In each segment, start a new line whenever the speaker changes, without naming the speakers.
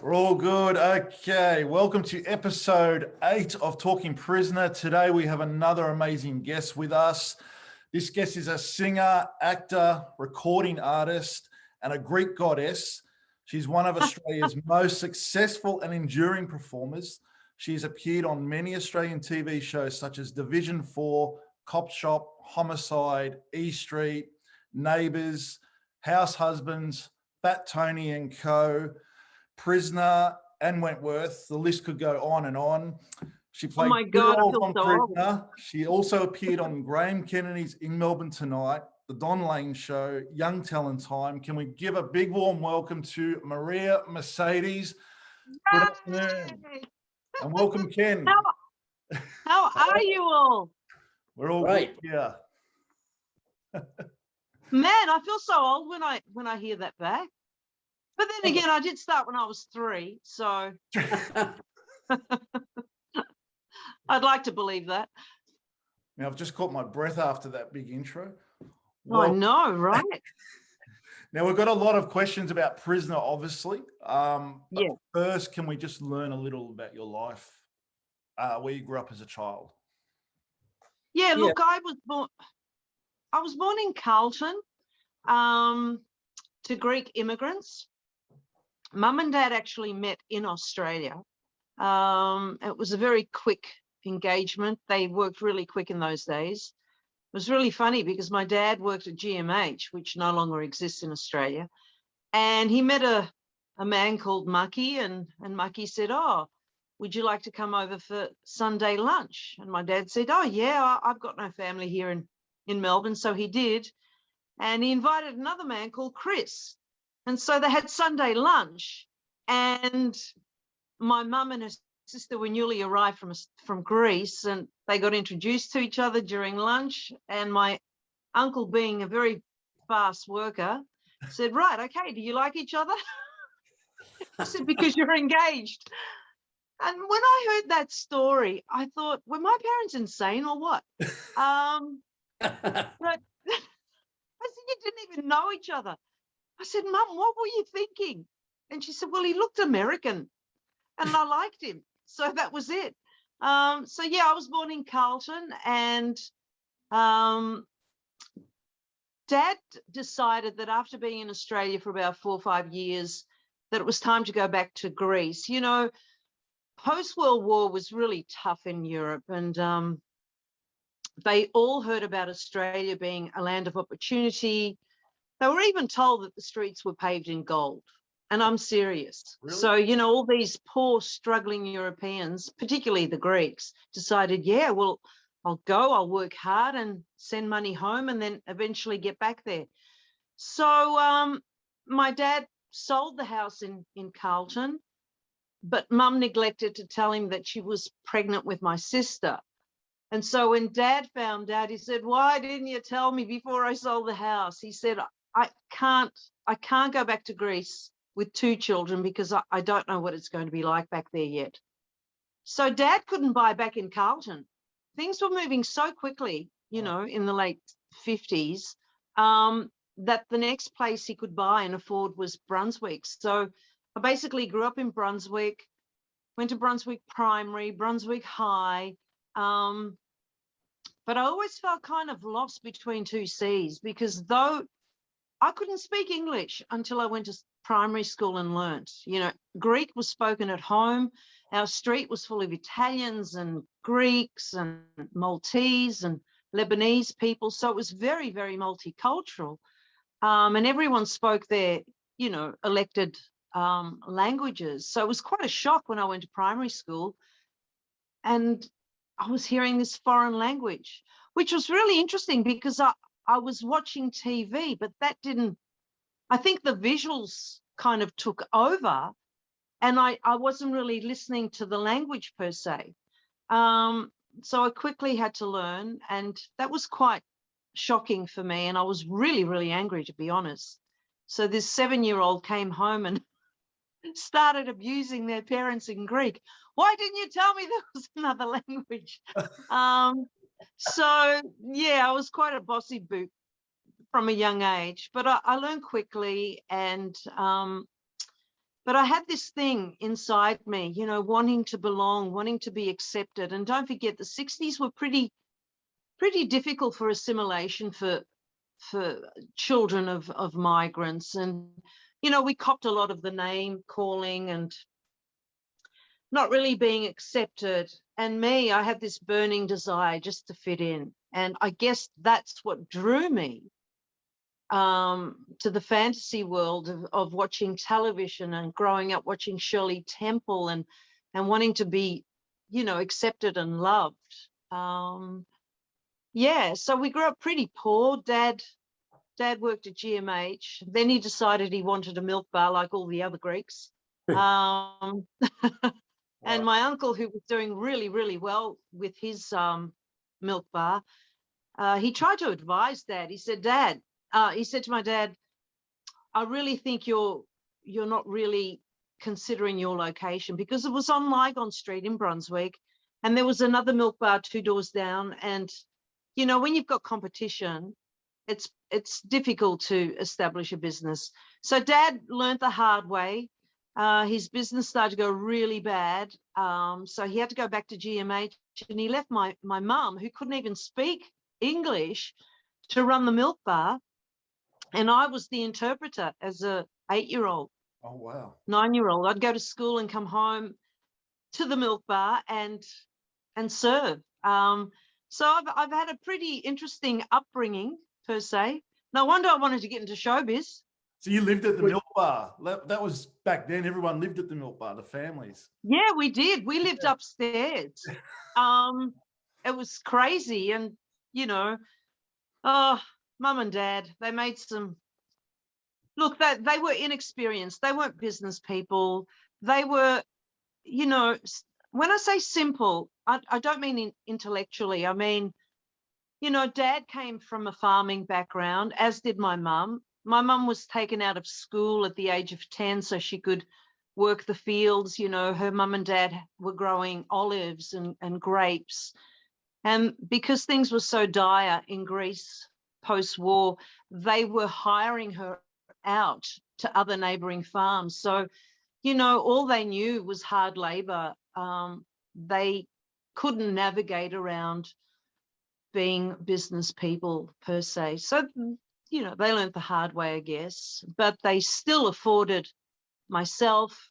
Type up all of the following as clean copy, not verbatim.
We're all good. Okay, welcome to episode 8 of Talking Prisoner. Today we have another amazing guest with us. This guest is a singer, actor, recording artist, and a Greek goddess. She's one of Australia's most successful and enduring performers. She's appeared on many Australian TV shows such as Division 4, Cop Shop, Homicide, E Street, Neighbours, House Husbands, Fat Tony and Co., Prisoner, and Wentworth. The list could go on and on. She played
my God, I feel
on
so
Prisoner. She also appeared on Graham Kennedy's In Melbourne Tonight, The Don Lane Show, Young Talent Time. Can we give a big warm welcome to Maria Mercedes? Good afternoon. And welcome, Ken.
How are you all?
We're all
Right.
good here.
Man, I feel so old when I hear that back. But then again, I did start when I was 3, so I'd like to believe that.
Now, I've just caught my breath after that big intro.
I know, right?
Now, we've got a lot of questions about Prisoner, obviously. But
Yeah.
First, can we just learn a little about your life, where you grew up as a child?
Yeah, look, I was born in Carlton to Greek immigrants. Mum and Dad actually met in Australia. It was a very quick engagement. They worked really quick in those days. It was really funny because my dad worked at GMH, which no longer exists in Australia. And he met a man called Mucky, and Mucky said, "Oh, would you like to come over for Sunday lunch?" And my dad said, "Oh, yeah, I've got no family here in Melbourne." So he did. And he invited another man called Chris. And so they had Sunday lunch, and my mum and her sister were newly arrived from Greece, and they got introduced to each other during lunch. And my uncle, being a very fast worker, said, "Right, okay, do you like each other?" I said, "Because you're engaged." And when I heard that story, I thought, were my parents insane or what? But I said, "You didn't even know each other." I said, "Mum, what were you thinking?" And she said, "Well, he looked American and I liked him." So that was it. So yeah, I was born in Carlton, and Dad decided that after being in Australia for about 4 or 5 years, that it was time to go back to Greece. You know, post-World War was really tough in Europe, and they all heard about Australia being a land of opportunity. They were even told that the streets were paved in gold. And I'm serious.
Really?
So, you know, all these poor, struggling Europeans, particularly the Greeks, decided, yeah, well, I'll work hard and send money home and then eventually get back there. So my dad sold the house in Carlton, but Mum neglected to tell him that she was pregnant with my sister. And so when Dad found out, he said, "Why didn't you tell me before I sold the house?" He said, I can't go back to Greece with 2 children because I don't know what it's going to be like back there yet." So Dad couldn't buy back in Carlton. Things were moving so quickly, you know, in the late 50s, that the next place he could buy and afford was Brunswick. So I basically grew up in Brunswick, went to Brunswick Primary, Brunswick High, but I always felt kind of lost between 2 seas, because though I couldn't speak English until I went to primary school and learnt. You know, Greek was spoken at home. Our street was full of Italians and Greeks and Maltese and Lebanese people. So it was very, very multicultural. And everyone spoke their, you know, elected languages. So it was quite a shock when I went to primary school and I was hearing this foreign language, which was really interesting because I was watching TV, but that didn't, I think the visuals kind of took over, and I wasn't really listening to the language per se. So I quickly had to learn, and that was quite shocking for me. And I was really, really angry, to be honest. So this 7-year-old came home and started abusing their parents in Greek. "Why didn't you tell me there was another language?" So yeah, I was quite a bossy boot from a young age, but I learned quickly, and But I had this thing inside me, you know, wanting to belong, wanting to be accepted. And don't forget, the 60s were pretty difficult for assimilation for children of migrants. And, you know, we copped a lot of the name calling and not really being accepted. And me, I had this burning desire just to fit in. And I guess that's what drew me to the fantasy world of watching television and growing up watching Shirley Temple and wanting to be, you know, accepted and loved. Yeah, so we grew up pretty poor. Dad worked at GMH. Then he decided he wanted a milk bar like all the other Greeks. And my uncle, who was doing really, really well with his milk bar, he tried to advise Dad. He said, he said to my dad, I really think you're not really considering your location, because it was on Lygon Street in Brunswick, and there was another milk bar 2 doors down. And, you know, when you've got competition, it's difficult to establish a business. So Dad learned the hard way. His business started to go really bad. So he had to go back to GMH, and he left my mum, who couldn't even speak English, to run the milk bar. And I was the interpreter as a 8-year-old.
Oh, wow.
9-year-old. I'd go to school and come home to the milk bar and serve. So I've had a pretty interesting upbringing, per se. No wonder I wanted to get into showbiz.
So you lived at the milk bar. That was back then. Everyone lived at the milk bar, the families.
Yeah, we did. We lived upstairs. It was crazy. And, you know, Mum and Dad, they made some, look, they were inexperienced. They weren't business people. They were, you know, when I say simple, I don't mean intellectually. I mean, you know, Dad came from a farming background, as did my mum. My mum was taken out of school at the age of 10 so she could work the fields. You know, her mum and dad were growing olives and grapes. And because things were so dire in Greece post-war, they were hiring her out to other neighboring farms. So, you know, all they knew was hard labor. They couldn't navigate around being business people, per se. So, you know, they learned the hard way, I guess, but they still afforded myself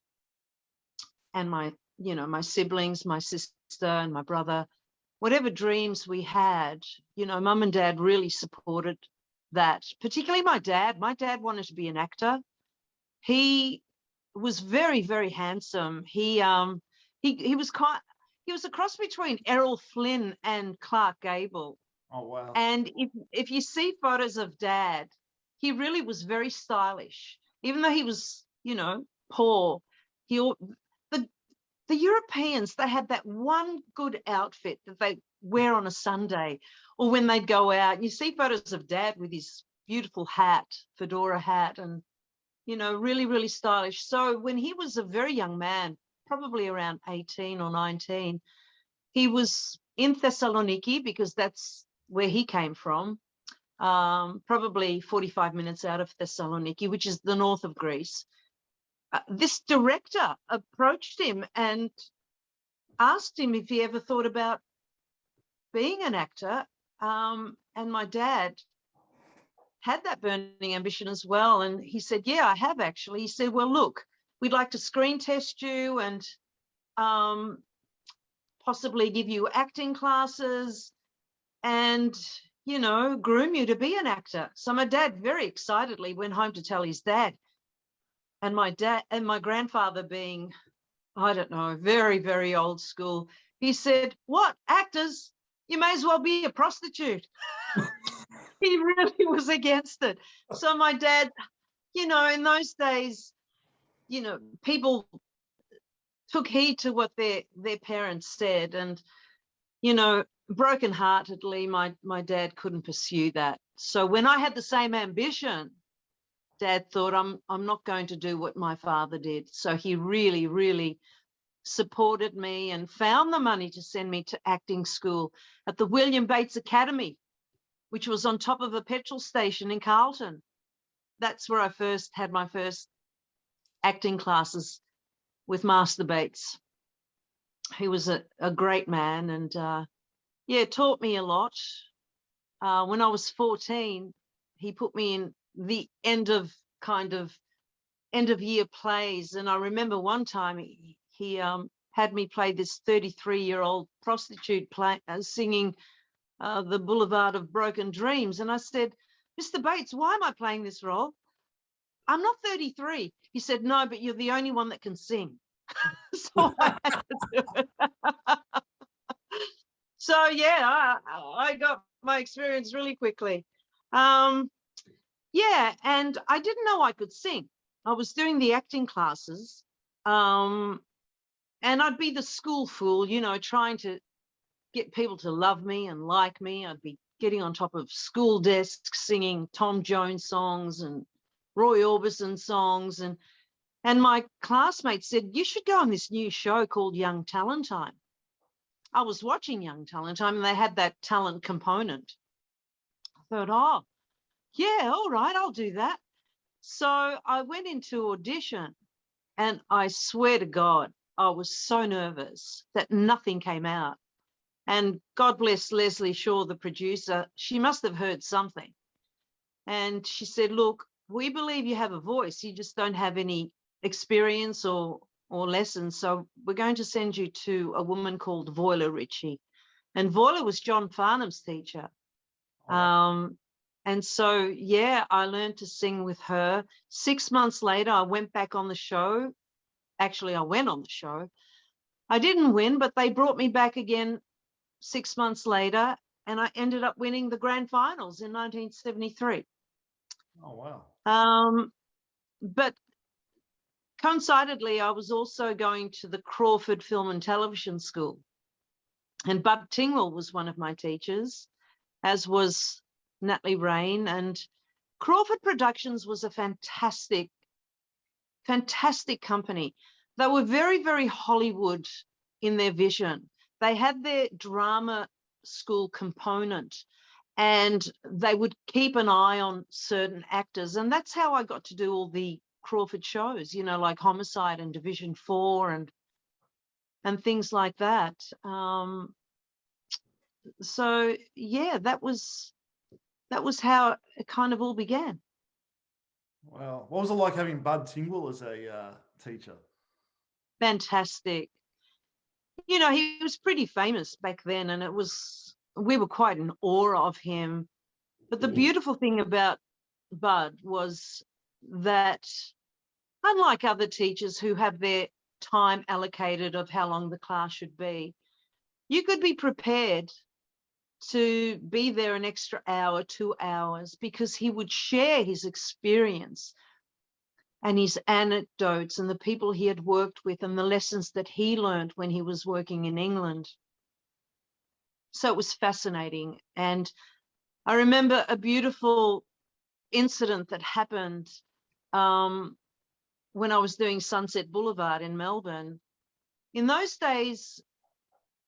and my, you know, my siblings, my sister and my brother, whatever dreams we had. You know, Mum and Dad really supported that, particularly my dad. My dad wanted to be an actor. He was very, very handsome. He was a cross between Errol Flynn and Clark Gable.
Oh, wow.
And if you see photos of Dad, he really was very stylish, even though he was, you know, poor. The Europeans, they had that one good outfit that they wear on a Sunday or when they'd go out. And you see photos of Dad with his beautiful hat, fedora hat, and, you know, really, really stylish. So when he was a very young man, probably around 18 or 19, he was in Thessaloniki, because that's where he came from, probably 45 minutes out of Thessaloniki, which is the north of Greece. This director approached him and asked him if he ever thought about being an actor. And my dad had that burning ambition as well. And he said, yeah, I have actually. He said, well, look, we'd like to screen test you and possibly give you acting classes and, you know, groom you to be an actor. So my dad very excitedly went home to tell his dad. And my dad and my grandfather, being, I don't know, very, very old school, he said, what, actors? You may as well be a prostitute. He really was against it. So my dad, you know, in those days, you know, people took heed to what their parents said. And, you know, brokenheartedly, my dad couldn't pursue that. So when I had the same ambition, Dad thought, I'm not going to do what my father did. So he really, really supported me and found the money to send me to acting school at the William Bates Academy, which was on top of a petrol station in Carlton. That's where I first had my first acting classes with Master Bates, who was a great man, and yeah, taught me a lot. When I was 14, he put me in the end of year plays, and I remember one time he had me play this 33-year-old prostitute singing the Boulevard of Broken Dreams, and I said, Mr. Bates, why am I playing this role? I'm not 33. He said, no, but you're the only one that can sing. So I had to do it. So yeah, I got my experience really quickly. Yeah, and I didn't know I could sing. I was doing the acting classes, and I'd be the school fool, you know, trying to get people to love me and like me. I'd be getting on top of school desks, singing Tom Jones songs and Roy Orbison songs. And my classmates said, you should go on this new show called Young Talent Time. I was watching Young Talent Time, and they had that talent component. I thought, oh, yeah, all right, I'll do that. So I went into audition, and I swear to God, I was so nervous that nothing came out. And God bless Leslie Shaw, the producer, she must have heard something. And she said, look, we believe you have a voice, you just don't have any experience or lessons. So we're going to send you to a woman called Voila Ritchie. And Voila was John Farnham's teacher. And so, yeah, I learned to sing with her. 6 months later, I went back on the show. Actually, I went on the show. I didn't win, but they brought me back again 6 months later, and I ended up winning the grand finals in 1973.
Oh, wow.
But coincidentally, I was also going to the Crawford Film and Television School, and Bud Tingwell was one of my teachers, as was Natalie Rain. And Crawford Productions was a fantastic company. They were very, very Hollywood in their vision. They had their drama school component, and they would keep an eye on certain actors. And that's how I got to do all the Crawford shows, you know, like Homicide and Division 4 and things like that. So yeah, that was how it kind of all began.
Wow. What was it like having Bud Tingwell as a teacher?
Fantastic. You know, he was pretty famous back then, and we were quite in awe of him. But the beautiful thing about Bud was that, unlike other teachers who have their time allocated of how long the class should be, you could be prepared to be there an extra hour, 2 hours, because he would share his experience and his anecdotes and the people he had worked with and the lessons that he learned when he was working in England. So it was fascinating. And I remember a beautiful incident that happened when I was doing Sunset Boulevard in Melbourne. In those days,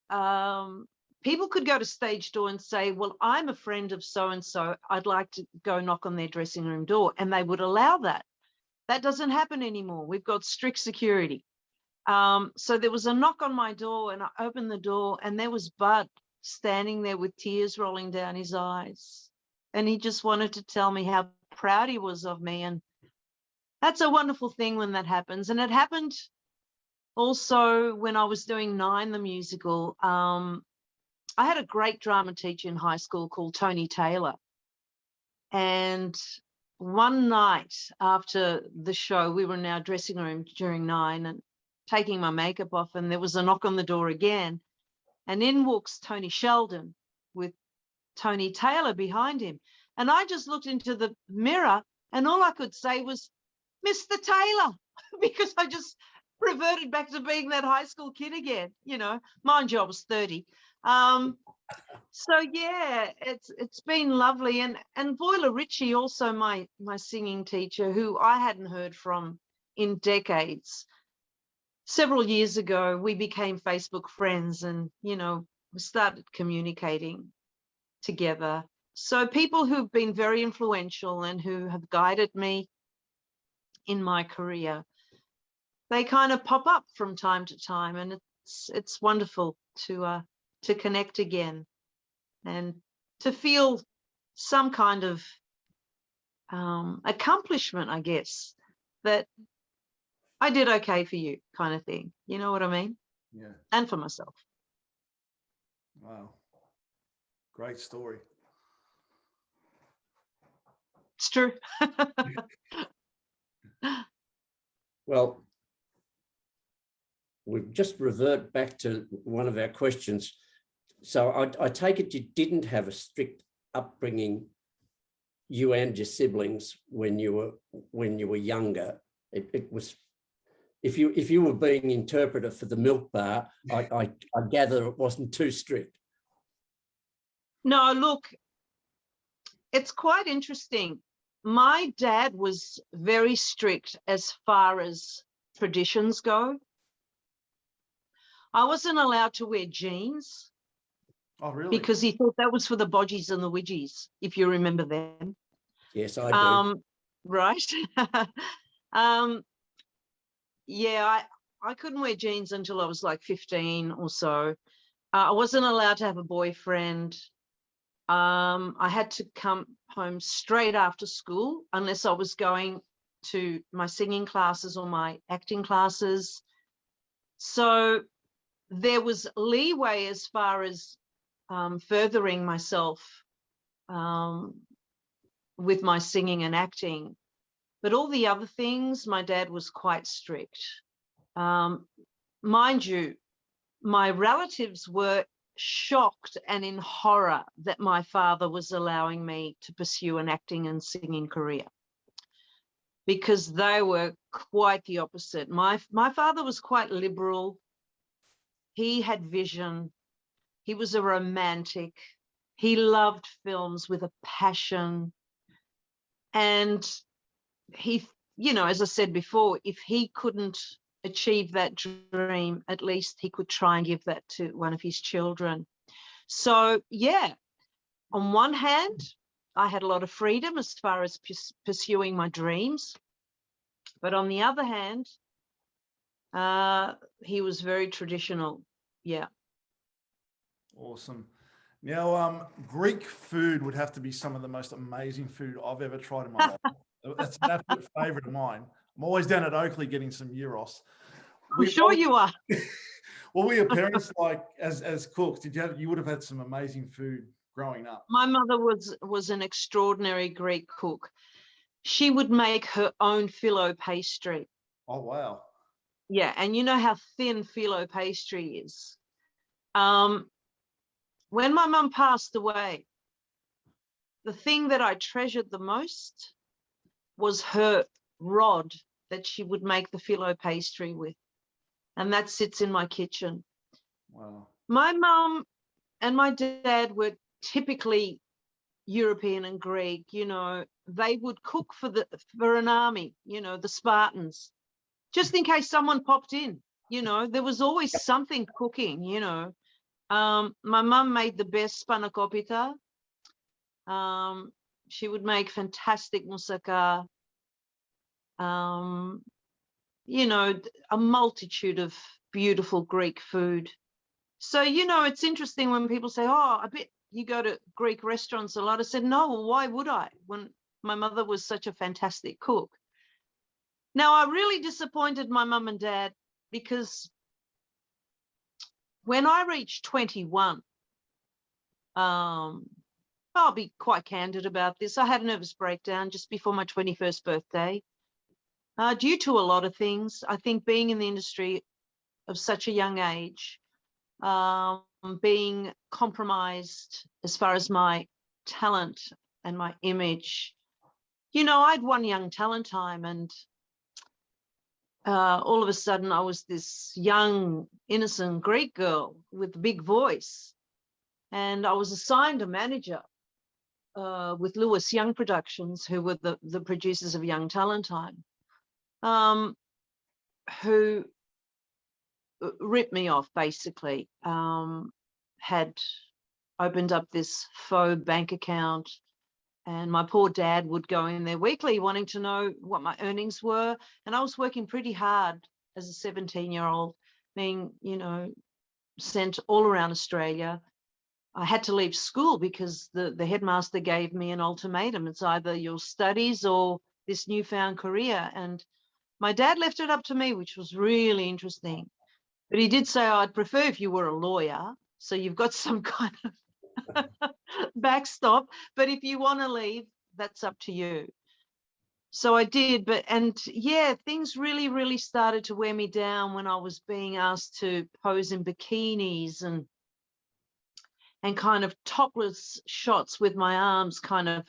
people could go to stage door and say, well, I'm a friend of so-and-so, I'd like to go knock on their dressing room door, and they would allow that. That doesn't happen anymore. We've got strict security. So there was a knock on my door, and I opened the door, and there was Bud standing there with tears rolling down his eyes. And he just wanted to tell me how proud he was of me. And that's a wonderful thing when that happens. And it happened also when I was doing Nine, the musical. I had a great drama teacher in high school called Tony Taylor. And one night after the show, we were in our dressing room during Nine and taking my makeup off, and there was a knock on the door again. And in walks Tony Sheldon with Tony Taylor behind him. And I just looked into the mirror, and all I could say was, Mr. Taylor, because I just reverted back to being that high school kid again. You know, mind you, I was 30. So yeah, it's been lovely. And Voila Ritchie, also my singing teacher, who I hadn't heard from in decades. Several years ago, we became Facebook friends, and, you know, we started communicating together. So people who've been very influential and who have guided me in my career. they kind of pop up from time to time, and it's wonderful to connect again and to feel some kind of accomplishment, I guess, that I did okay for you, kind of thing. You know what I mean?
Yeah.
And for myself.
Wow. Great story.
It's true.
Well, we've just revert back to one of our questions. So I take it you didn't have a strict upbringing, you and your siblings, when you were younger. It was, if you were being interpreter for the milk bar, I gather it wasn't too strict.
No, look, it's quite interesting. My dad was very strict as far as traditions go. I wasn't allowed to wear jeans.
Oh, really?
Because he thought that was for the bodgies and the widgies, if you remember them.
Yes, I do.
Right. Yeah, I couldn't wear jeans until I was like 15 or so. I wasn't allowed to have a boyfriend. I had to come home straight after school unless I was going to my singing classes or my acting classes. So there was leeway as far as furthering myself with my singing and acting. But all the other things, my dad was quite strict. Mind you, my relatives were shocked and in horror that my father was allowing me to pursue an acting and singing career, because they were quite the opposite. My father was quite liberal. He had vision. He was a romantic. He loved films with a passion. And he, you know, as I said before, if he couldn't achieve that dream, at least he could try and give that to one of his children. So, yeah, on one hand, I had a lot of freedom as far as pursuing my dreams. But on the other hand, he was very traditional. Yeah.
Awesome. Now, Greek food would have to be some of the most amazing food I've ever tried in my life. That's an absolute favorite of mine. I'm always down at Oakley getting some gyros.
I'm sure you are.
What were your parents like as cooks? You would have had some amazing food growing up?
My mother was an extraordinary Greek cook. She would make her own phyllo pastry.
Oh, wow.
Yeah, and you know how thin phyllo pastry is. When my mum passed away, the thing that I treasured the most was her rod that she would make the phyllo pastry with. And that sits in my kitchen.
Wow.
My mum and my dad were typically European and Greek. You know, they would cook for an army, you know, the Spartans, just in case someone popped in. You know, there was always something cooking, you know. My mum made the best spanakopita. She would make fantastic moussaka. You know, a multitude of beautiful Greek food. So, you know, it's interesting when people say, oh, I bet you go to Greek restaurants a lot. I said, no, why would I, when my mother was such a fantastic cook? Now, I really disappointed my mum and dad, because when I reached 21, I'll be quite candid about this. I had a nervous breakdown just before my 21st birthday, due to a lot of things. I think being in the industry of such a young age, being compromised as far as my talent and my image. You know, I'd won Young Talent Time, and all of a sudden I was this young, innocent Greek girl with a big voice. And I was assigned a manager with Lewis Young Productions, who were the producers of Young Talent Time, who ripped me off, basically. Had opened up this faux bank account, and my poor dad would go in there weekly wanting to know what my earnings were. And I was working pretty hard as a 17-year-old, being, sent all around Australia. I had to leave school because the headmaster gave me an ultimatum. It's either your studies or this newfound career. And my dad left it up to me, which was really interesting. But he did say, I'd prefer if you were a lawyer. So you've got some kind of backstop. But if you want to leave, that's up to you. So I did. Things really, really started to wear me down when I was being asked to pose in bikinis and kind of topless shots with my arms kind of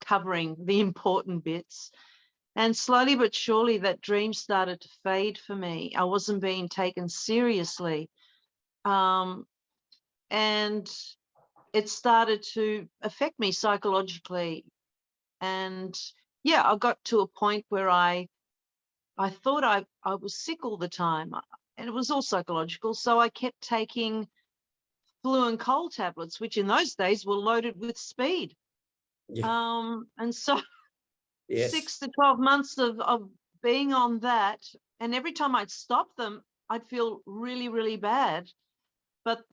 covering the important bits. And slowly but surely that dream started to fade for me. I wasn't being taken seriously. And it started to affect me psychologically. And I got to a point where I thought I was sick all the time. And it was all psychological. So I kept taking flu and cold tablets, which in those days were loaded with speed. Yeah. And so yes. 6 to 12 months of being on that, and every time I'd stop them, I'd feel really, really bad. But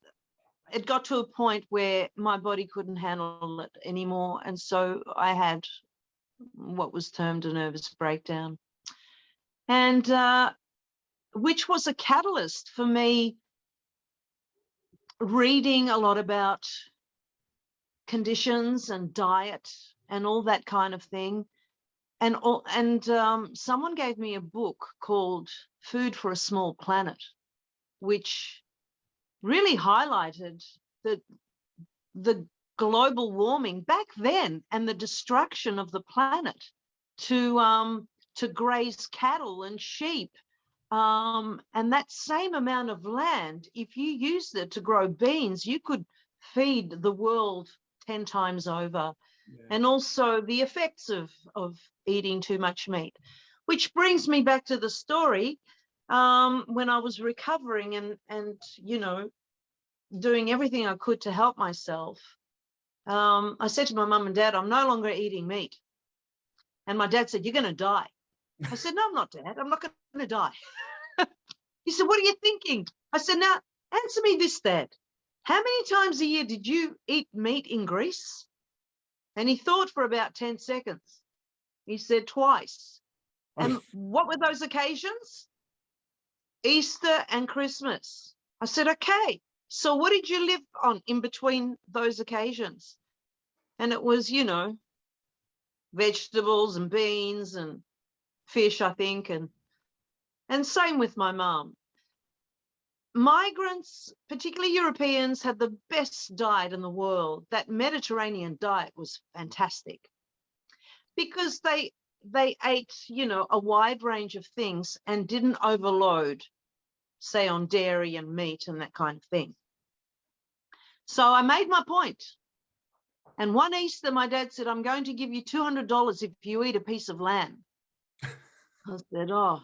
it got to a point where my body couldn't handle it anymore. And so I had what was termed a nervous breakdown. And which was a catalyst for me reading a lot about conditions and diet and all that kind of thing. And someone gave me a book called Food for a Small Planet, which really highlighted the global warming back then and the destruction of the planet to graze cattle and sheep. And that same amount of land, if you used it to grow beans, you could feed the world 10 times over. Yeah. And also the effects of eating too much meat, which brings me back to the story when I was recovering and doing everything I could to help myself. I said to my mum and dad, I'm no longer eating meat. And my dad said, you're going to die. I said, no, I'm not, Dad. I'm not going to die. He said, what are you thinking? I said, now, answer me this, Dad. How many times a year did you eat meat in Greece? And he thought for about 10 seconds. He said, twice. And what were those occasions? Easter and Christmas. I said, okay. So what did you live on in between those occasions? And it was, vegetables and beans and fish, I think, and same with my mum. Migrants, particularly Europeans, had the best diet in the world. That Mediterranean diet was fantastic because they ate, a wide range of things and didn't overload, say, on dairy and meat and that kind of thing. So I made my point. And one Easter, my dad said, I'm going to give you $200 if you eat a piece of lamb. I said, oh,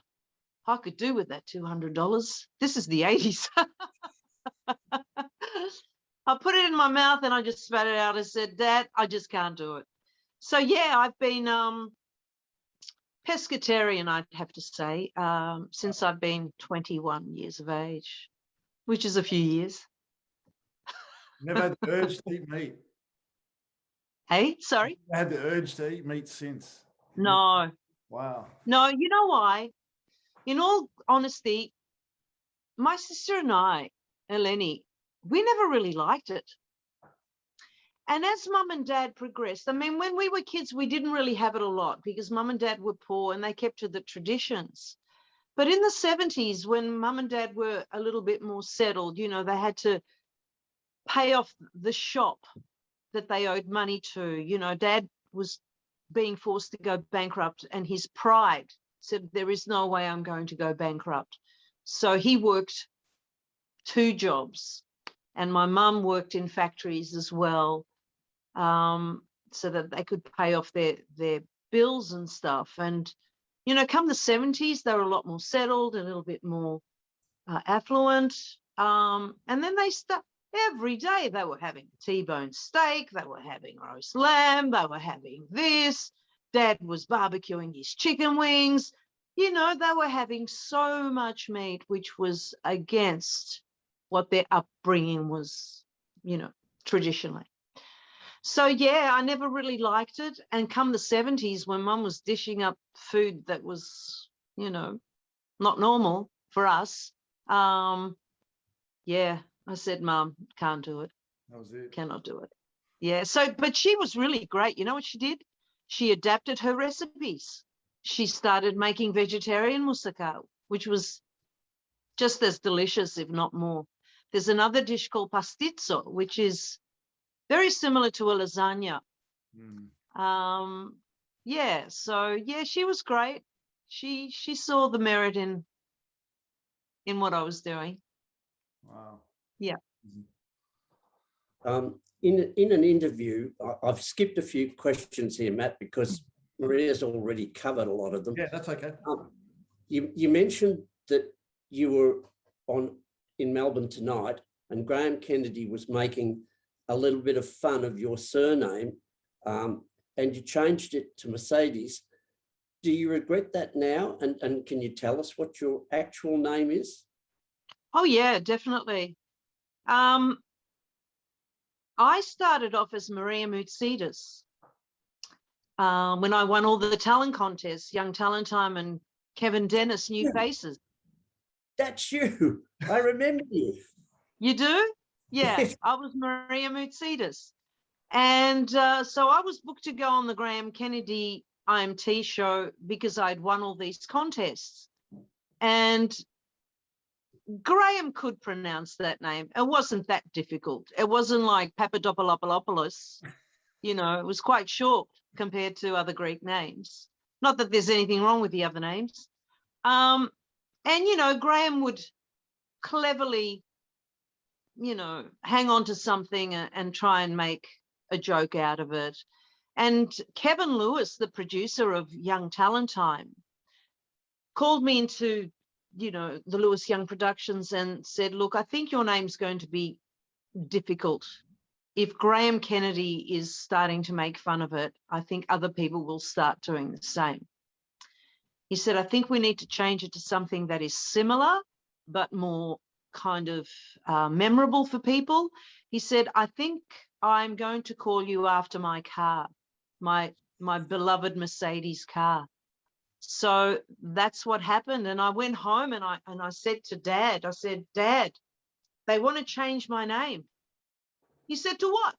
I could do with that $200. This is the 80s. I put it in my mouth and I just spat it out. I said, Dad, I just can't do it. So, I've been pescatarian, I'd have to say, since I've been 21 years of age, which is a few years.
Never had the urge to eat meat.
Hey, sorry?
I had the urge to eat meat since.
No.
Wow.
No, you know why? In all honesty, my sister and I, Eleni, we never really liked it. And as Mum and Dad progressed, I mean, when we were kids, we didn't really have it a lot because Mum and Dad were poor and they kept to the traditions. But in the 70s, when Mum and Dad were a little bit more settled, they had to pay off the shop that they owed money to. Dad was being forced to go bankrupt and his pride said, there is no way I'm going to go bankrupt. So he worked 2 jobs and my mum worked in factories as well, so that they could pay off their bills and stuff. And, come the 70s, they were a lot more settled, a little bit more affluent. And then every day they were having T-bone steak, they were having roast lamb, they were having this. Dad was barbecuing his chicken wings. you know, they were having so much meat, which was against what their upbringing was, you know, traditionally. So, yeah, I never really liked it. And come the 70s, when Mum was dishing up food that was, you know, not normal for us, yeah, I said, Mum, can't do it.
That was it.
Cannot do it. Yeah. So, but she was really great. You know what she did? She adapted her recipes. She started making vegetarian moussaka, which was just as delicious, if not more. There's another dish called pastizzo, which is very similar to a lasagna. Yeah. So yeah, she was great. She saw the merit in what I was doing.
Wow.
Yeah.
In an interview, I've skipped a few questions here, Matt, because Maria's already covered a lot of them.
Yeah, that's okay.
You mentioned that you were in Melbourne tonight, and Graham Kennedy was making a little bit of fun of your surname, and you changed it to Mercedes. Do you regret that now? And can you tell us what your actual name is?
Oh yeah, definitely. I started off as mariamercedes when I won all the talent contests, Young Talent Time and Kevin Dennis, New Faces.
That's you. I remember you.
You do? Yeah,
Yes.
I was mariamercedes. And so I was booked to go on the Graham Kennedy IMT show because I'd won all these contests. And Graham could pronounce that name. It wasn't that difficult. It wasn't like Papadopoulos. You know, it was quite short compared to other Greek names. Not that there's anything wrong with the other names. And, you know, Graham would cleverly, you know, hang on to something and try and make a joke out of it. And Kevin Lewis, the producer of Young Talent Time, called me into, you know, the Lewis Young Productions and said, look, I think your name's going to be difficult. If Graham Kennedy is starting to make fun of it, I think other people will start doing the same. He said, I think we need to change it to something that is similar, but more kind of memorable for people. He said, I think I'm going to call you after my car, my beloved Mercedes car. So that's what happened. And I went home and I said to Dad, I said, Dad, they want to change my name. He said, to what?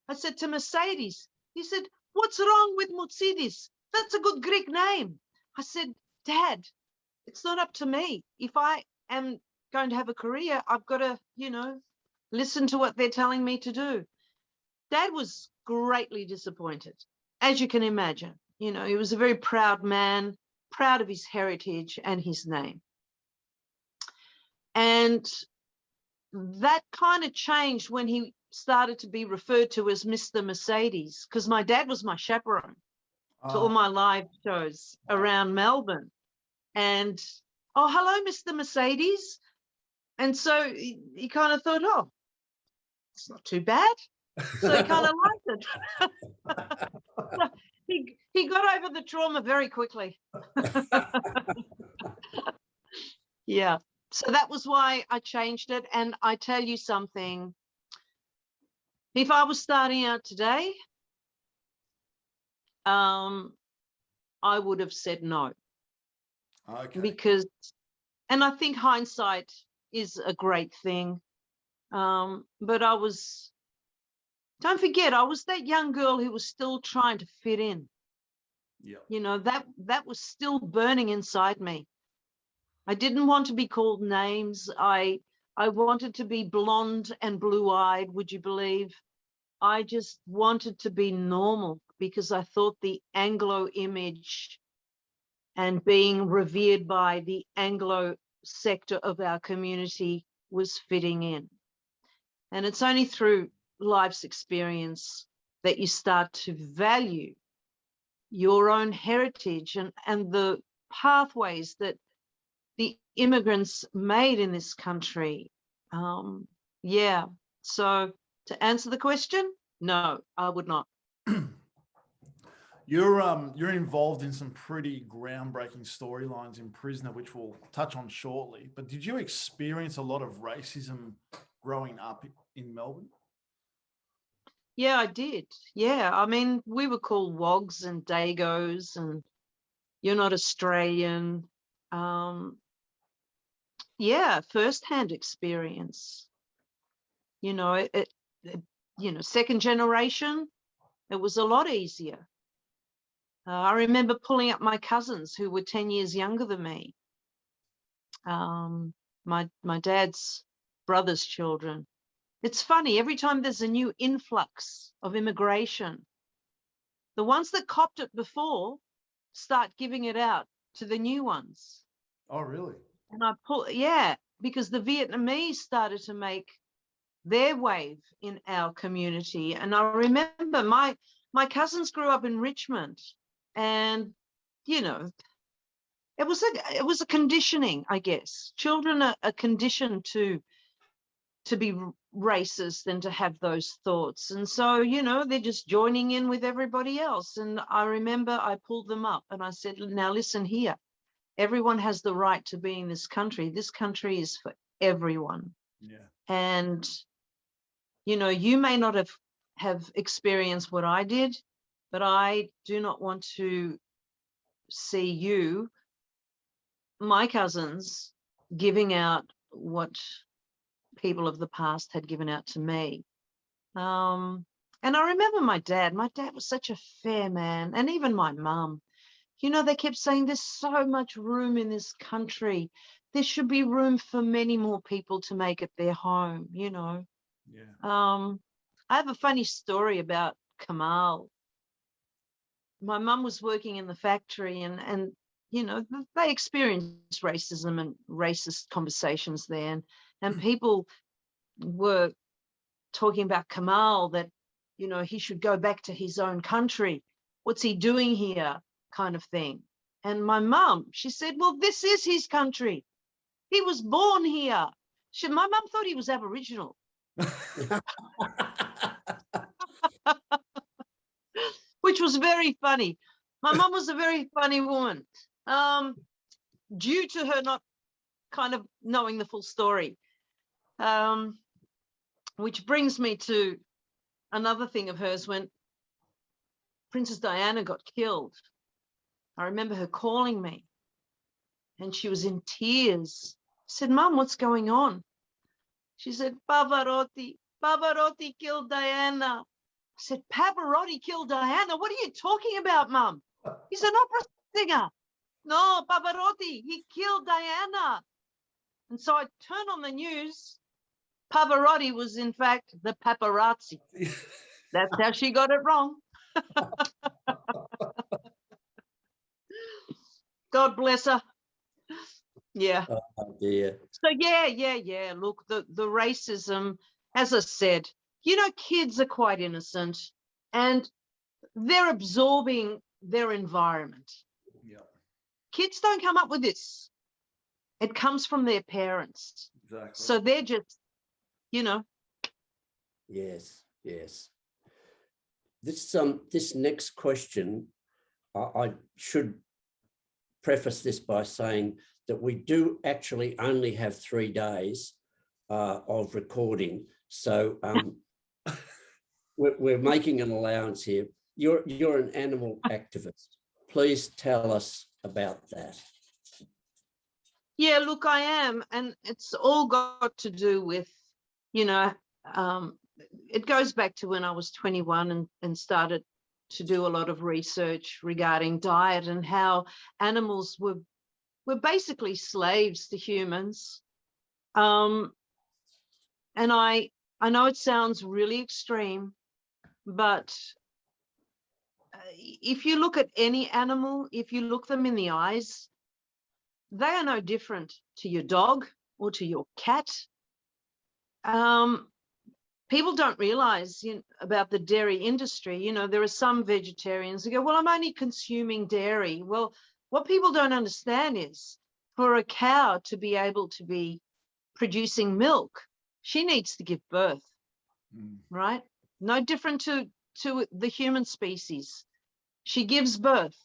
I said, to Mercedes. He said, what's wrong with Mercedes? That's a good Greek name. I said, Dad, it's not up to me. If I am going to have a career, I've got to, you know, listen to what they're telling me to do. Dad was greatly disappointed, as you can imagine. You know, he was a very proud man, proud of his heritage and his name. And that kind of changed when he started to be referred to as Mr. Mercedes, because my dad was my chaperone to all my live shows around Melbourne. And, oh, hello, Mr. Mercedes. And so he kind of thought, oh, it's not too bad. So he kind of liked it. So he got over the trauma very quickly. Yeah. So that was why I changed it. And I tell you something, if I was starting out today, I would have said no.
Okay.
Because, and I think hindsight is a great thing. But don't forget, I was that young girl who was still trying to fit in.
Yeah.
You know, that was still burning inside me. I didn't want to be called names. I wanted to be blonde and blue-eyed, would you believe? I just wanted to be normal because I thought the Anglo image and being revered by the Anglo sector of our community was fitting in. And it's only through life's experience that you start to value your own heritage and the pathways that the immigrants made in this country. Yeah. So to answer the question, no, I would not.
You're involved in some pretty groundbreaking storylines in Prisoner, which we'll touch on shortly. But did you experience a lot of racism growing up in Melbourne?
Yeah, I did. Yeah, I mean, we were called wogs and dagos, and you're not Australian. Yeah, first-hand experience. You know, second generation, it was a lot easier. I remember pulling up my cousins who were 10 years younger than me. My dad's brother's children. It's funny, every time there's a new influx of immigration, the ones that copped it before start giving it out to the new ones.
Oh, really?
And because the Vietnamese started to make their wave in our community. And I remember my cousins grew up in Richmond, and, you know, it was a conditioning, I guess. Children are conditioned to be racist and to have those thoughts. And so, you know, they're just joining in with everybody else. And I remember I pulled them up and I said, now listen here, everyone has the right to be in this country. This country is for everyone.
Yeah.
And, you know, you may not have experienced what I did, but I do not want to see you, my cousins, giving out what people of the past had given out to me. And I remember my dad was such a fair man, and even my mum, you know, they kept saying there's so much room in this country. There should be room for many more people to make it their home, you know.
Yeah.
I have a funny story about Kamal. My mum was working in the factory, and you know, they experienced racism and racist conversations there, and people were talking about Kamal, that, you know, he should go back to his own country. What's he doing here? Kind of thing. And my mum, she said, well, this is his country. He was born here. My mum thought he was Aboriginal. Which was very funny. My mum was a very funny woman, due to her not kind of knowing the full story. Which brings me to another thing of hers. When Princess Diana got killed, I remember her calling me, and she was in tears. I said, Mum, what's going on? She said, Pavarotti killed Diana. I said, Pavarotti killed Diana? What are you talking about, Mum? He's an opera singer. No, Pavarotti, he killed Diana. And so I turned on the news. Pavarotti was, in fact, the paparazzi. That's how she got it wrong. God bless her. Yeah.
Oh, dear.
So, yeah. Look, the racism, as I said, you know, kids are quite innocent and they're absorbing their environment.
Yeah.
Kids don't come up with this. It comes from their parents.
Exactly.
So they're just, you know.
Yes. This next question, I should preface this by saying that we do actually only have 3 days of recording. So we're making an allowance here. You're an animal activist. Please tell us about that.
Yeah, look, I am. And it's all got to do with, you know, it goes back to when I was 21 and started to do a lot of research regarding diet and how animals were basically slaves to humans. And I know it sounds really extreme, but if you look at any animal, if you look them in the eyes, they are no different to your dog or to your cat. People don't realize about the dairy industry. You know, there are some vegetarians who go, well, I'm only consuming dairy. Well, what people don't understand is for a cow to be able to be producing milk, she needs to give birth, right? No different to the human species. She gives birth,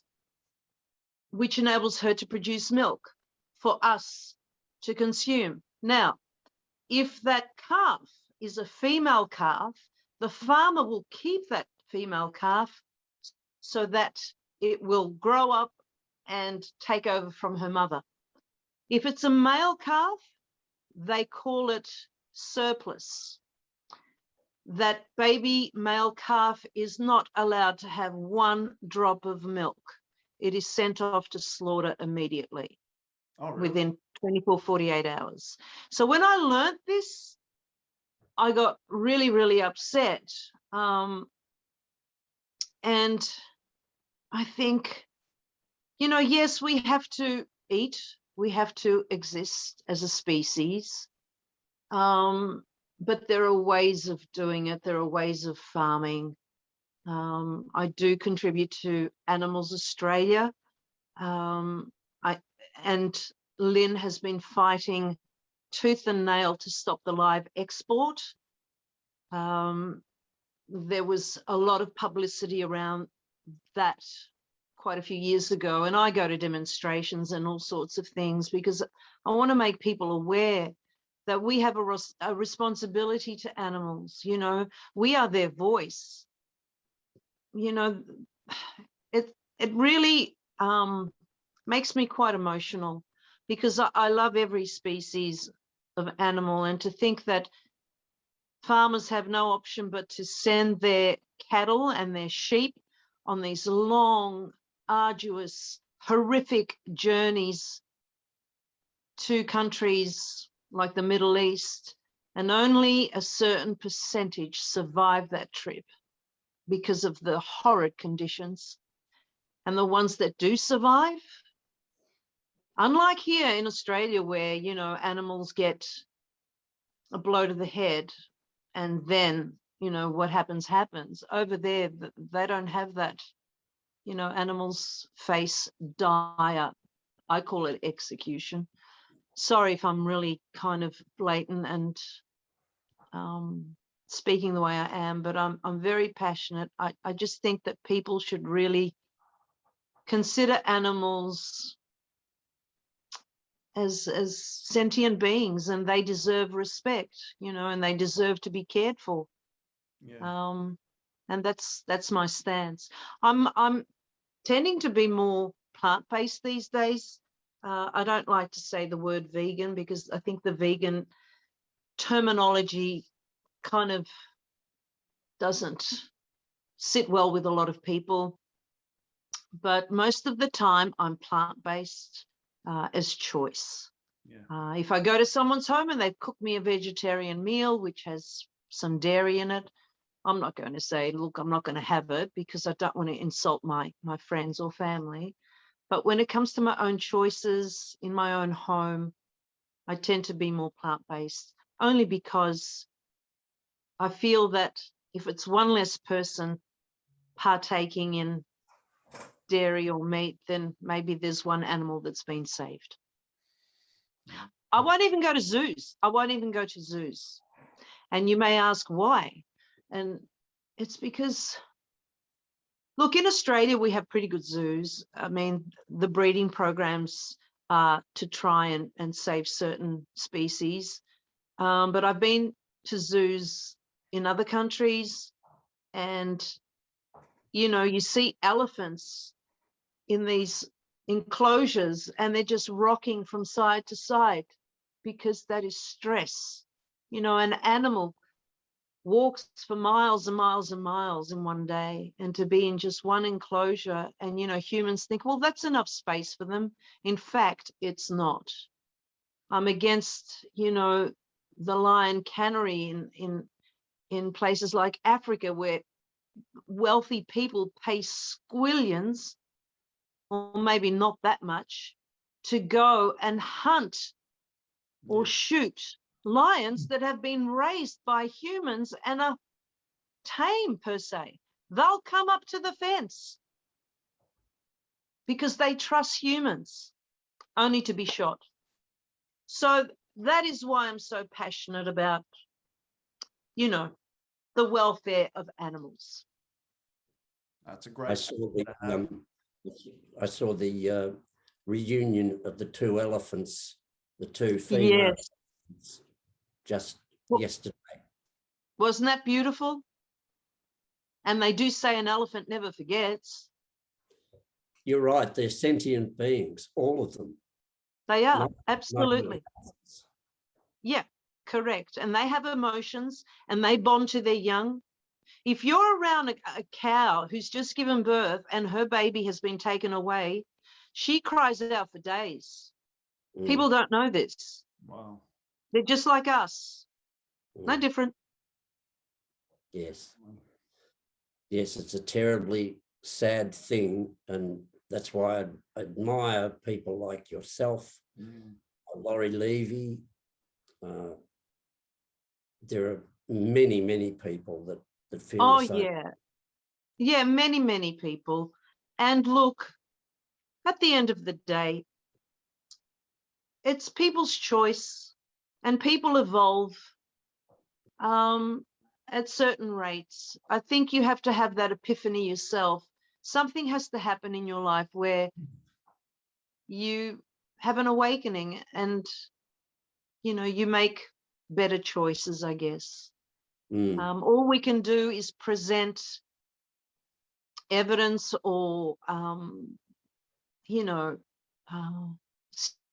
which enables her to produce milk for us to consume. Now, if that calf is a female calf, the farmer will keep that female calf so that it will grow up and take over from her mother. If it's a male calf, they call it surplus. That baby male calf is not allowed to have one drop of milk. It is sent off to slaughter immediately.
Oh, really?
Within 24, 48 hours. So when I learned this, I got really, really upset. And I think, you know, yes, we have to eat. We have to exist as a species. But there are ways of doing it. There are ways of farming. I do contribute to Animals Australia. And Lynn has been fighting tooth and nail to stop the live export. There was a lot of publicity around that quite a few years ago, and I go to demonstrations and all sorts of things because I want to make people aware that we have a responsibility to animals. You know, we are their voice. You know, it really makes me quite emotional because I love every species of animal, and to think that farmers have no option but to send their cattle and their sheep on these long, arduous, horrific journeys to countries like the Middle East, and only a certain percentage survive that trip because of the horrid conditions. And the ones that do survive, unlike here in Australia where, you know, animals get a blow to the head and then, you know, what happens, happens. Over there, they don't have that. You know, animals face dire, I call it execution. Sorry if I'm really kind of blatant and speaking the way I am, but I'm very passionate. I just think that people should really consider animals as sentient beings, and they deserve respect, you know, and they deserve to be cared for.
Yeah.
And that's my stance. I'm tending to be more plant-based these days. I don't like to say the word vegan because I think the vegan terminology kind of doesn't sit well with a lot of people. But most of the time I'm plant-based as choice.
Yeah.
If I go to someone's home and they've cooked me a vegetarian meal, which has some dairy in it, I'm not going to say, look, I'm not going to have it because I don't want to insult my friends or family. But when it comes to my own choices in my own home, I tend to be more plant-based, only because I feel that if it's one less person partaking in dairy or meat, then maybe there's one animal that's been saved. I won't even go to zoos. I won't even go to zoos. And you may ask why. And it's because, look, in Australia, we have pretty good zoos. I mean, the breeding programs are to try and save certain species. But I've been to zoos in other countries, and, you know, you see elephants in these enclosures and they're just rocking from side to side because that is stress. You know, an animal walks for miles and miles and miles in one day, and to be in just one enclosure, and, you know, humans think, well, that's enough space for them. In fact, it's not. I'm against, you know, the lion cannery in places like Africa where wealthy people pay squillions, or maybe not that much, to go and hunt or shoot lions that have been raised by humans and are tame per se. They'll come up to the fence because they trust humans, only to be shot. So that is why I'm so passionate about, you know, the welfare of animals.
That's a great.
I saw the reunion of the two elephants, the two female
Yes.
elephants, just
Well,
yesterday.
wasn't that beautiful? And they do say an elephant never forgets.
You're right. They're sentient beings, all of them.
They are,
Not
absolutely.
elephants.
Yeah, correct. And they have emotions and they bond to their young. If you're around a cow who's just given birth and her baby has been taken away, she cries out for days. People don't know this.
Wow.
They're just like us. No different.
Yes. Yes, it's a terribly sad thing. And that's why I admire people like yourself, Laurie Levy. There are many, many people that feel the same.
Yeah. Yeah, many, many people. And look, at the end of the day, it's people's choice and people evolve at certain rates. I think you have to have that epiphany yourself. Something has to happen in your life where you have an awakening and, you know, you make better choices, I guess. All we can do is present evidence or, you know,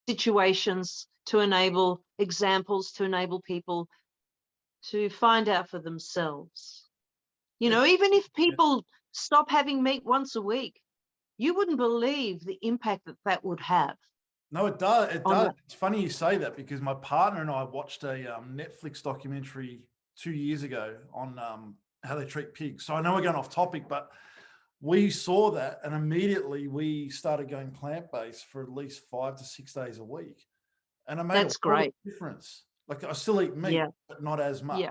situations to enable examples, to enable people to find out for themselves. You know, even if people stop having meat once a week, you wouldn't believe the impact that that would have.
No, it does. It does. It's funny you say that because my partner and I watched a Netflix documentary 2 years ago on how they treat pigs. So I know we're going off topic, but we saw that and immediately we started going plant-based for at least 5 to 6 days a week. And I made
That's great.
Difference. Like I still eat meat, but not as much.
Yeah.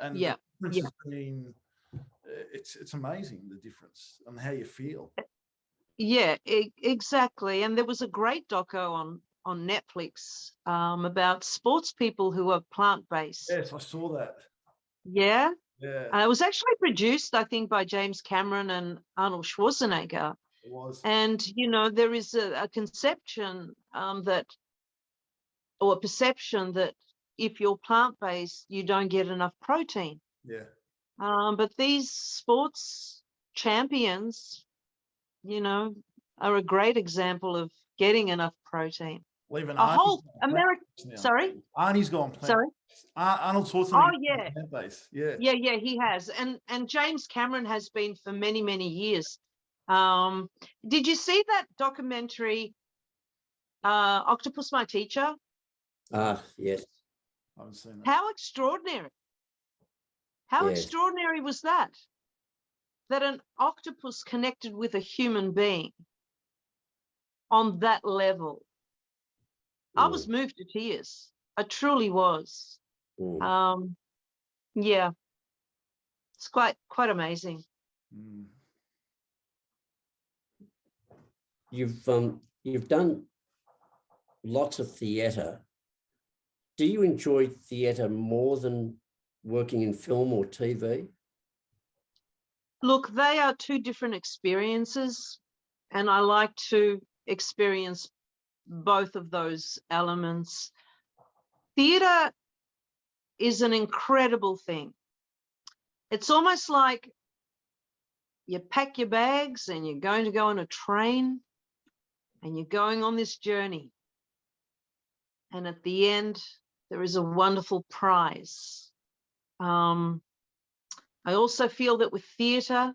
And the difference has been, it's amazing, the difference and how you feel.
Yeah, exactly. And there was a great doco on Netflix about sports people who are plant-based.
Yes, I saw that.
Yeah.
Yeah.
It was actually produced, I think, by James Cameron and Arnold Schwarzenegger.
It was.
And, you know, there is a conception or a perception that if you're plant-based, you don't get enough protein.
Yeah.
But these sports champions, you know, are a great example of getting enough protein.
Even
a whole American. Sorry,
Arnie's gone plant.
Sorry,
Arnold Schwarzenegger.
Oh yeah,
plant-based. Yeah.
Yeah, he has, and James Cameron has been for many, many years. Did you see that documentary, Octopus, My Teacher?
Yes.
I haven't seen it.
How extraordinary! How extraordinary was that? That an octopus connected with a human being on that level. I was moved to tears. I truly was. Yeah, it's quite amazing.
You've done lots of theatre. Do you enjoy theatre more than working in film or TV?
Look, they are two different experiences, and I like to experience both of those elements. Theatre is an incredible thing. It's almost like you pack your bags and you're going to go on a train and you're going on this journey. And at the end, there is a wonderful prize. I also feel that with theatre,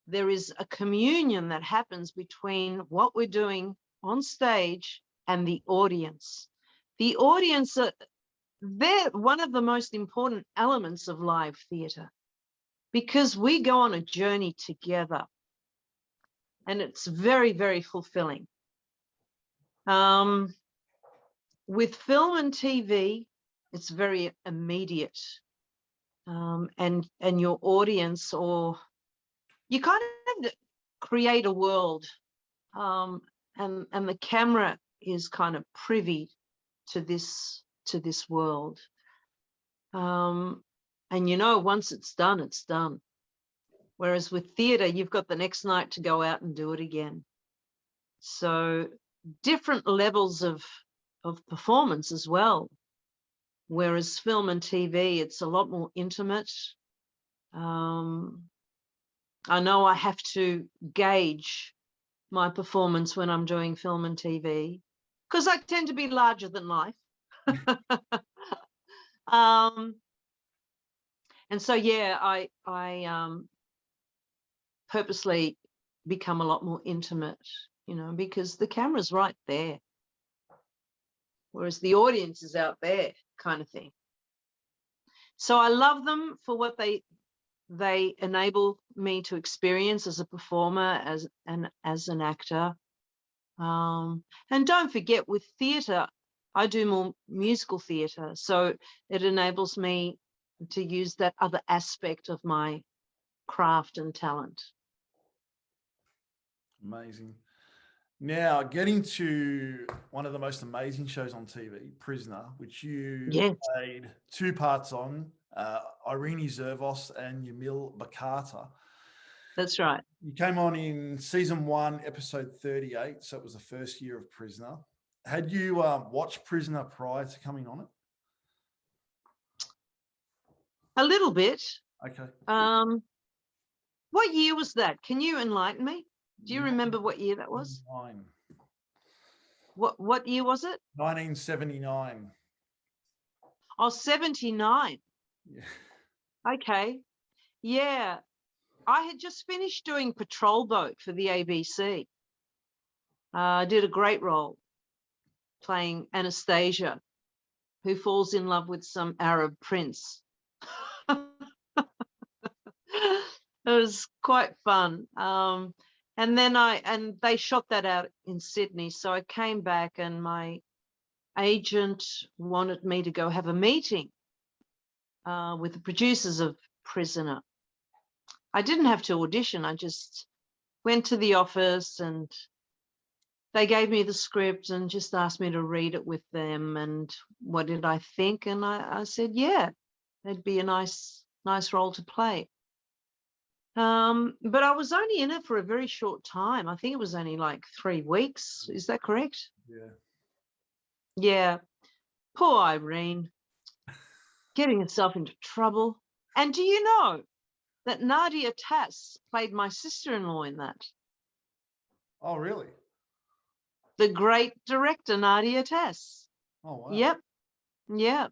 there is a communion that happens between what we're doing on stage and the audience. The audience, they're one of the most important elements of live theatre because we go on a journey together and it's very, very fulfilling. With film and TV, it's very immediate. And your audience, or you kind of create a world, and the camera is kind of privy to this world. And you know, once it's done, it's done. Whereas with theatre, you've got the next night to go out and do it again. So different levels of performance as well. Whereas film and TV, it's a lot more intimate. I know I have to gauge my performance when I'm doing film and TV because I tend to be larger than life. And so, yeah, I purposely become a lot more intimate, you know, because the camera's right there, whereas the audience is out there, kind of thing. So I love them for what they enable me to experience as a performer, as an actor. And don't forget, with theatre, I do more musical theatre, so it enables me to use that other aspect of my craft and talent.
Amazing. Now, getting to one of the most amazing shows on TV, Prisoner, which you played 2 parts on, Irene Zervos and Yemil Bakarta.
That's right.
You came on in season 1, episode 38, so it was the first year of Prisoner. Had you watched Prisoner prior to coming on it?
A little bit.
Okay.
What year was that? Can you enlighten me? Do you remember what year that was?
9.
What year was it?
1979.
Oh, 79.
Yeah.
Okay. Yeah. I had just finished doing Patrol Boat for the ABC. I did a great role playing Anastasia, who falls in love with some Arab prince. It was quite fun. And then they shot that out in Sydney. So I came back and my agent wanted me to go have a meeting with the producers of Prisoner. I didn't have to audition. I just went to the office and they gave me the script and just asked me to read it with them. And what did I think? And I said, yeah, it'd be a nice role to play. But I was only in it for a very short time. I think it was only like 3 weeks. Is that correct?
Yeah.
Yeah. Poor Irene, getting herself into trouble. And do you know that Nadia Tass played my sister-in-law in that?
Oh, really?
The great director, Nadia Tass.
Oh, wow.
Yep. Yeah.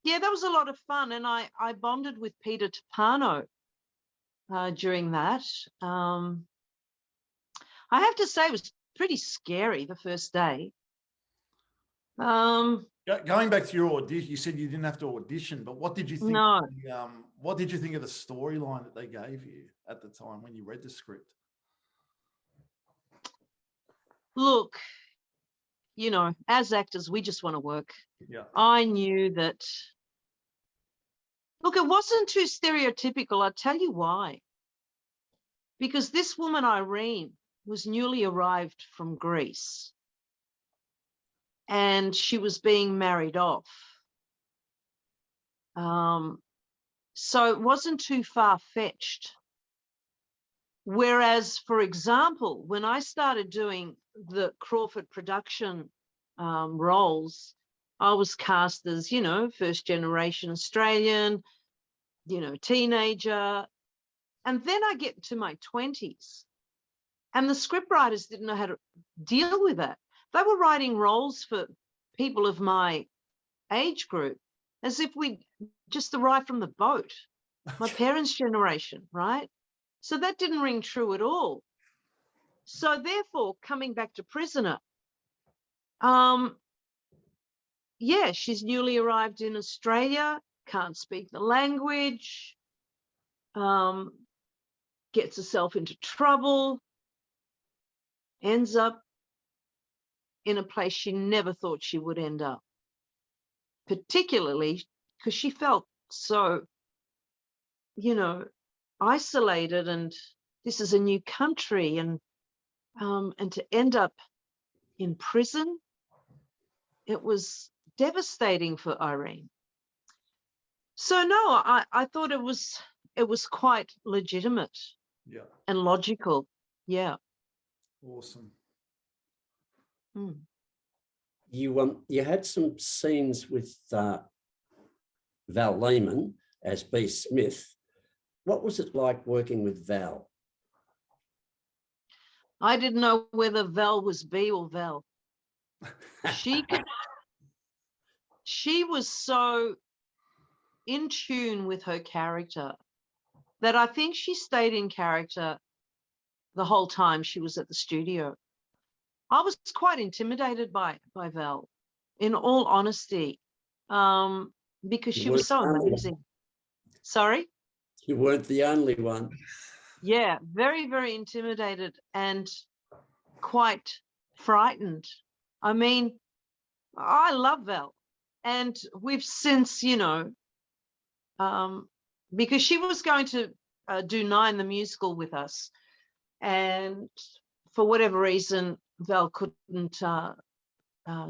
Yeah, that was a lot of fun. And I bonded with Peter Topano during that. I have to say it was pretty scary the first day.
Going back to your audition, you said you didn't have to audition, but what did you think?
No.
What did you think of the storyline that they gave you at the time when you read the script?
Look, you know, as actors, we just want to work.
Yeah.
I knew that. Look, it wasn't too stereotypical. I'll tell you why. Because this woman, Irene, was newly arrived from Greece. And she was being married off. So it wasn't too far-fetched. Whereas, for example, when I started doing the Crawford production roles, I was cast as, you know, first-generation Australian, you know, teenager. And then I get to my 20s. And the scriptwriters didn't know how to deal with that. They were writing roles for people of my age group as if we just arrived from the boat, my parents' generation, right? So that didn't ring true at all. So therefore, coming back to Prisoner, yeah, she's newly arrived in Australia, can't speak the language, gets herself into trouble, ends up in a place she never thought she would end up, particularly because she felt so, you know, isolated, and this is a new country, and to end up in prison, it was devastating for Irene. So no, I thought it was it was quite legitimate
Yeah.
and logical. Yeah.
Awesome.
Mm.
You had some scenes with Val Lehman as B. Smith. What was it like working with Val?
I didn't know whether Val was B or Val. She was so in tune with her character that I think she stayed in character the whole time she was at the studio. I was quite intimidated by Val, in all honesty, because she was so amazing. Sorry?
You weren't the only one.
Yeah, very, very intimidated and quite frightened. I mean, I love Val. And we've since, because she was going to do Nine, the musical, with us. And for whatever reason, Val couldn't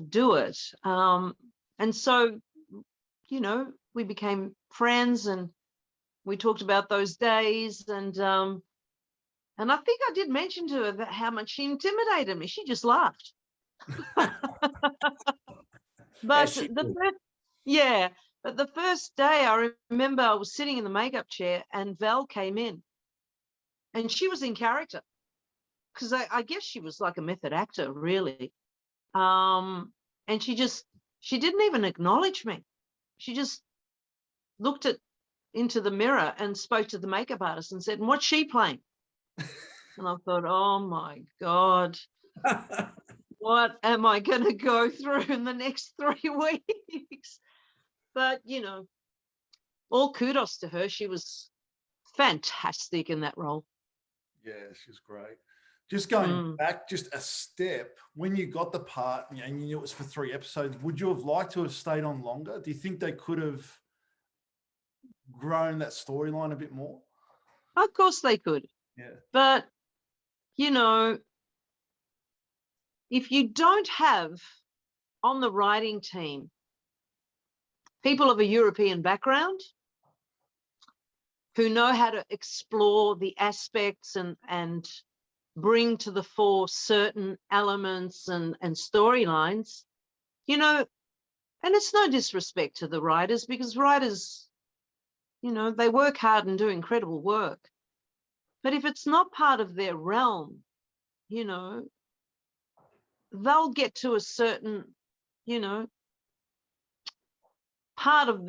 do it. And so, we became friends and we talked about those days. And I think I did mention to her that how much she intimidated me. She just laughed. But the first day, I remember I was sitting in the makeup chair and Val came in and she was in character because I guess she was like a method actor, really. And she didn't even acknowledge me. She just looked into the mirror and spoke to the makeup artist and said, "And what's she playing?" And I thought, oh my God, what am I going to go through in the next 3 weeks? But, all kudos to her. She was fantastic in that role.
Yeah, she's great. Just going back just a step, when you got the part and you knew it was for 3 episodes, would you have liked to have stayed on longer? Do you think they could have grown that storyline a bit more?
Of course they could.
Yeah.
But, if you don't have on the writing team people of a European background who know how to explore the aspects and bring to the fore certain elements and storylines, and it's no disrespect to the writers, because writers, they work hard and do incredible work. But if it's not part of their realm, they'll get to a certain, part of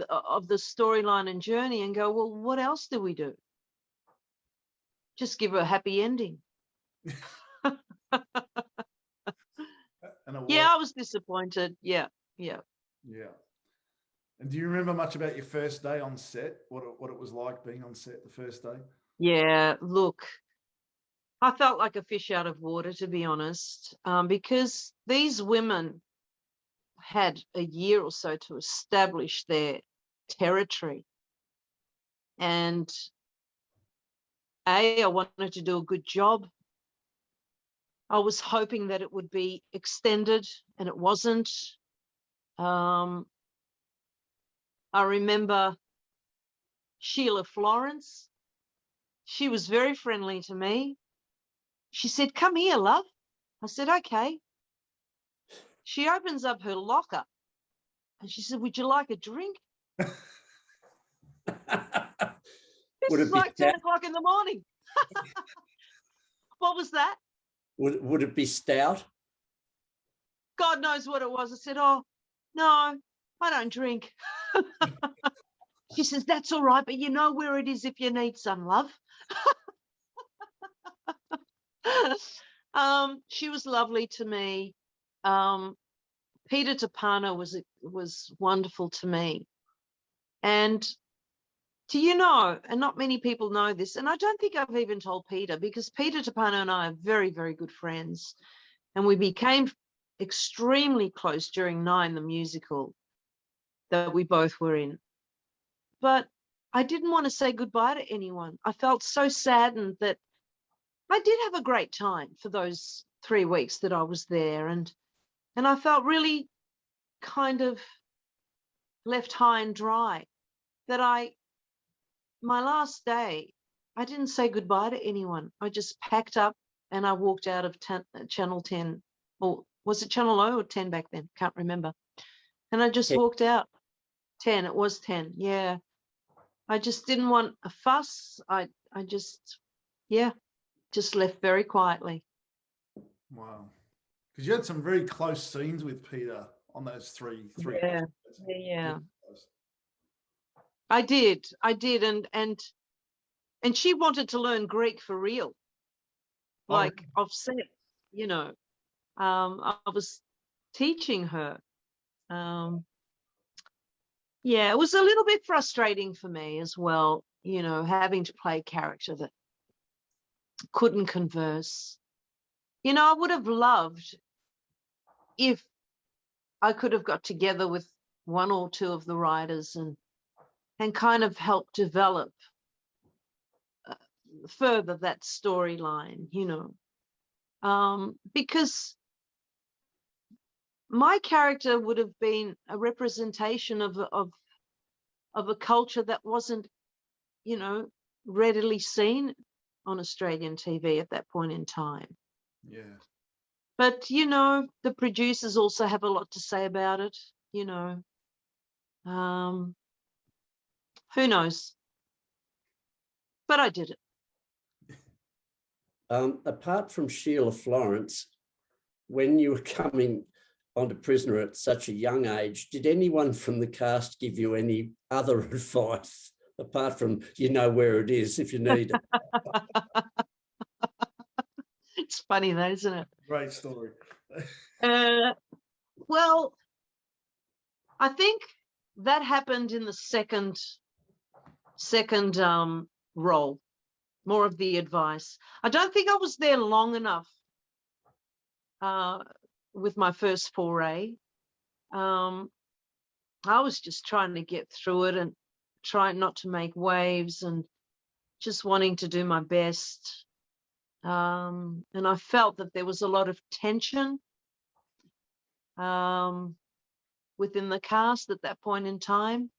the storyline and journey and go, well, what else do we do? Just give her a happy ending. Yeah, I was disappointed. Yeah.
And do you remember much about your first day on set? What it was like being on set the first day?
Yeah, look, I felt like a fish out of water, to be honest, because these women had a year or so to establish their territory. And I wanted to do a good job. I was hoping that it would be extended, and it wasn't. I remember Sheila Florence. She was very friendly to me. She said, "Come here, love." I said, "Okay." She opens up her locker and she said, "Would you like a drink?" This is like 10 o'clock in the morning. What was that?
Would it be stout?
God knows what it was. I said, "Oh, no, I don't drink." She says, "That's all right, but you know where it is if you need some, love." She was lovely to me. Peter Tapano was wonderful to me. And do you know, and not many people know this, and I don't think I've even told Peter, because Peter Tapano and I are very, very good friends. And we became extremely close during Nine, the musical that we both were in. But I didn't want to say goodbye to anyone. I felt so saddened that I did have a great time for those 3 weeks that I was there. And I felt really kind of left high and dry, that I my last day, I didn't say goodbye to anyone. I just packed up and I walked out of Channel 10, or was it Channel O or 10 back then? Can't remember. And I just walked out. 10, it was 10, yeah. I just didn't want a fuss. I just, yeah, just left very quietly.
Wow. Because you had some very close scenes with Peter on those three
Yeah,
episodes.
yeah. I did, and she wanted to learn Greek for real. Like I've said, you know, I was teaching her. Yeah, it was a little bit frustrating for me as well, you know, having to play a character that couldn't converse. You know, I would have loved if I could have got together with one or two of the writers and kind of help develop further that storyline, you know, because my character would have been a representation of a culture that wasn't, you know, readily seen on Australian TV at that point in time.
Yeah.
But, you know, the producers also have a lot to say about it, you know. Who knows? But I did it.
Apart from Sheila Florence, when you were coming onto Prisoner at such a young age, did anyone from the cast give you any other advice apart from, you know where it is if you need it?
It's funny though, isn't it?
Great story.
Well, I think that happened in the second role, more of the advice. I don't think I was there long enough with my first foray. I was just trying to get through it and trying not to make waves and just wanting to do my best. And I felt that there was a lot of tension within the cast at that point in time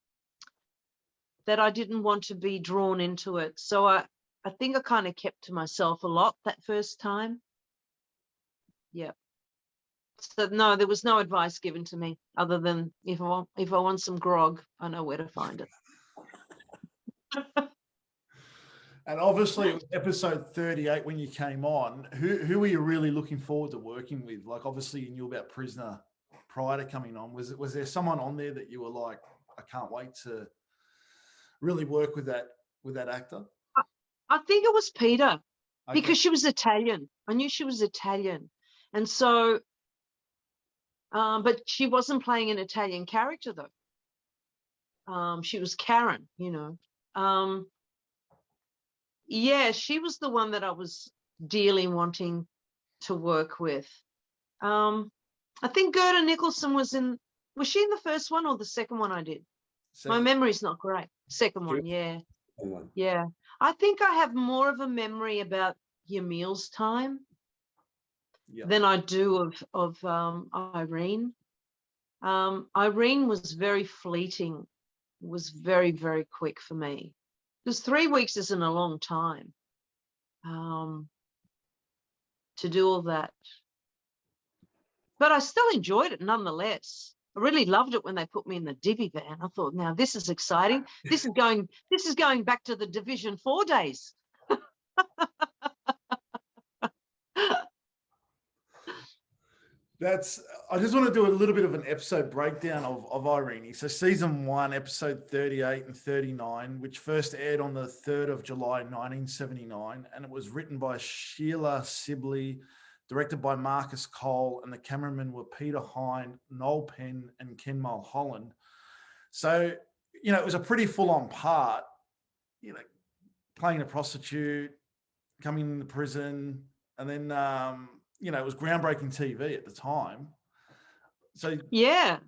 that I didn't want to be drawn into it. So I think I kind of kept to myself a lot that first time. Yeah. So no, there was no advice given to me other than if I want some grog, I know where to find it.
And obviously, it was episode 38 when you came on. Who were you really looking forward to working with? Like, obviously, you knew about Prisoner prior to coming on. Was there someone on there that you were like, I can't wait to really work with that actor?
I think it was Peter,
Okay.
because she was Italian. I knew she was Italian, and so, but she wasn't playing an Italian character though. She was Karen, you know. Yeah, she was the one that I was dearly wanting to work with. I think Gerda Nicholson was she in the first one or the second one I did? My memory's not great. Second one, yeah. Yeah. I think I have more of a memory about Yemil's time than I do of Irene. Irene was very fleeting, was very, very quick for me. Because 3 weeks isn't a long time to do all that. But I still enjoyed it nonetheless. I really loved it when they put me in the divvy van. I thought, now this is exciting. This is going back to the Division 4 days.
I just want to do a little bit of an episode breakdown of Irene. So season 1, episode 38 and 39, which first aired on the 3rd of July, 1979. And it was written by Sheila Sibley, directed by Marcus Cole, and the cameramen were Peter Hine, Noel Penn, and Ken Mulholland. So, you know, it was a pretty full-on part, you know, playing a prostitute, coming into prison, and then, you know, it was groundbreaking TV at the time. So yeah.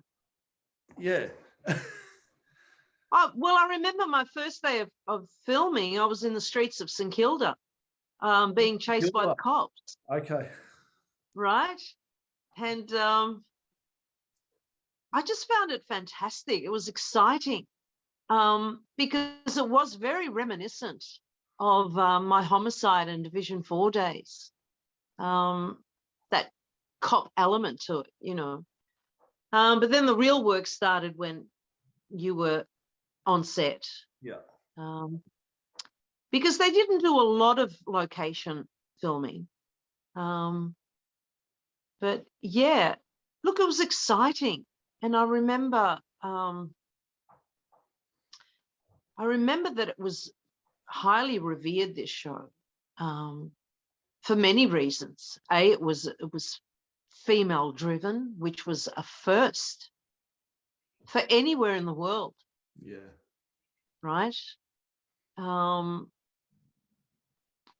Well, I remember my first day of filming. I was in the streets of St Kilda, being chased by the cops.
Okay.
Right, and I just found it fantastic. It was exciting. because it was very reminiscent of my homicide and Division 4 days. That cop element to it, you know. But then the real work started when you were on set.
Yeah.
Because they didn't do a lot of location filming. But yeah, look, it was exciting. And I remember that it was highly revered, this show, for many reasons. It was female driven, which was a first for anywhere in the world.
Yeah.
Right. I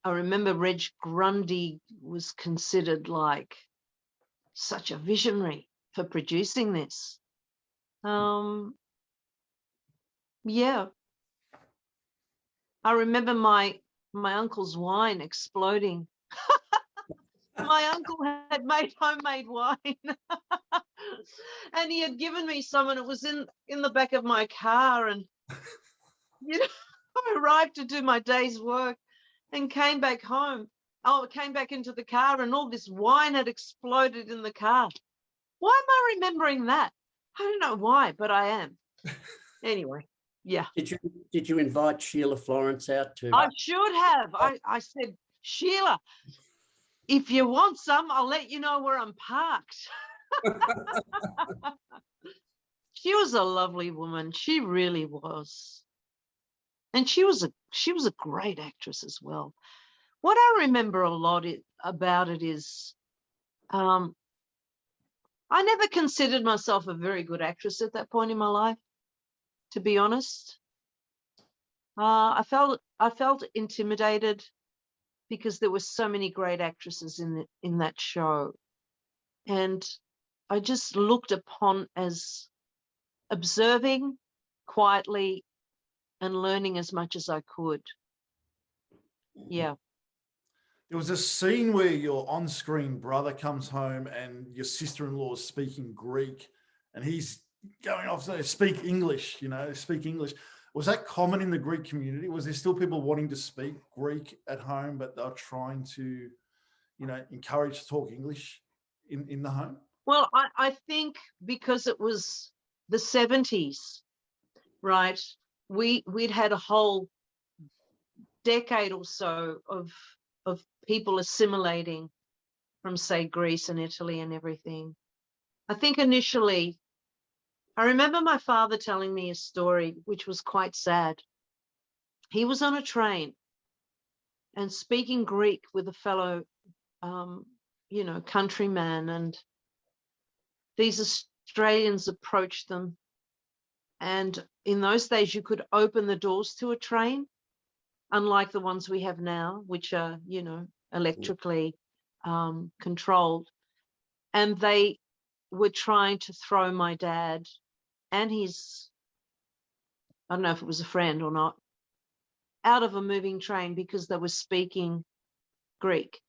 remember Reg Grundy was considered like such a visionary for producing this. Yeah. I remember my uncle's wine exploding. My uncle had made homemade wine and he had given me some, and it was in the back of my car. And you know, I arrived to do my day's work and came back home. I came back into the car and all this wine had exploded in the car. Why am I remembering that? I don't know why, but I am. Anyway, yeah.
Did you invite Sheila Florence out to?
I should have. I said, Sheila, if you want some, I'll let you know where I'm parked. She was a lovely woman. She really was. And she was a great actress as well. What I remember a lot about it is I never considered myself a very good actress at that point in my life, to be honest. I felt intimidated because there were so many great actresses in that show. And I just looked upon as observing quietly and learning as much as I could. Yeah.
There was a scene where your on-screen brother comes home and your sister-in-law is speaking Greek and he's going off to speak English, speak English. Was that common in the Greek community? Was there still people wanting to speak Greek at home, but they're trying to, encourage to talk English in the home?
Well, I think because it was the 70s, right? We'd had a whole decade or so of people assimilating from, say, Greece and Italy and everything. I think initially, I remember my father telling me a story which was quite sad. He was on a train and speaking Greek with a fellow, countryman, and these Australians approached them. And in those days, you could open the doors to a train, unlike the ones we have now, which are, electrically controlled. And they were trying to throw my dad and his, I don't know if it was a friend or not, out of a moving train because they were speaking Greek.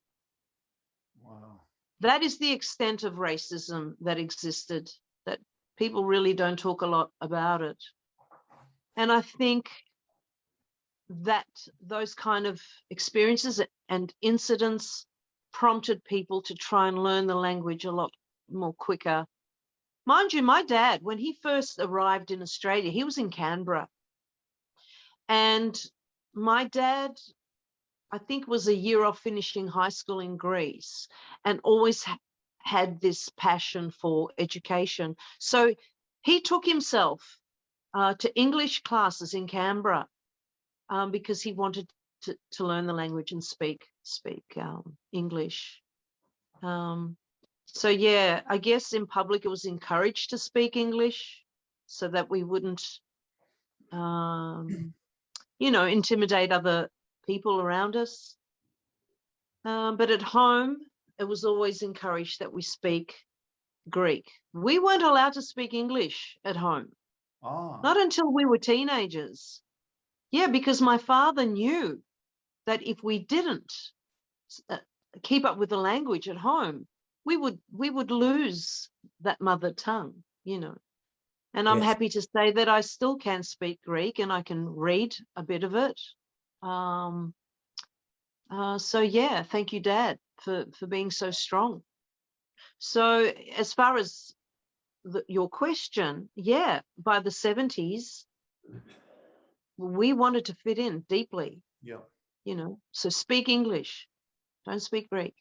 Wow.
That is the extent of racism that existed, that people really don't talk a lot about it. And I think that those kind of experiences and incidents prompted people to try and learn the language a lot more quicker. Mind you, my dad, when he first arrived in Australia, he was in Canberra. And my dad, I think, was a year off finishing high school in Greece and always had this passion for education. So he took himself to English classes in Canberra because he wanted to learn the language and speak English. So yeah, I guess in public it was encouraged to speak English so that we wouldn't, intimidate other people around us. But at home, it was always encouraged that we speak Greek. We weren't allowed to speak English at home. Not until we were teenagers. Yeah, because my father knew that if we didn't keep up with the language at home, we would lose that mother tongue, And I'm
Yes.
happy to say that I still can speak Greek and I can read a bit of it. So yeah, thank you, Dad, for being so strong. So as far as your question, yeah, by the 70s, we wanted to fit in deeply.
Yeah.
You know, so speak English, don't speak Greek,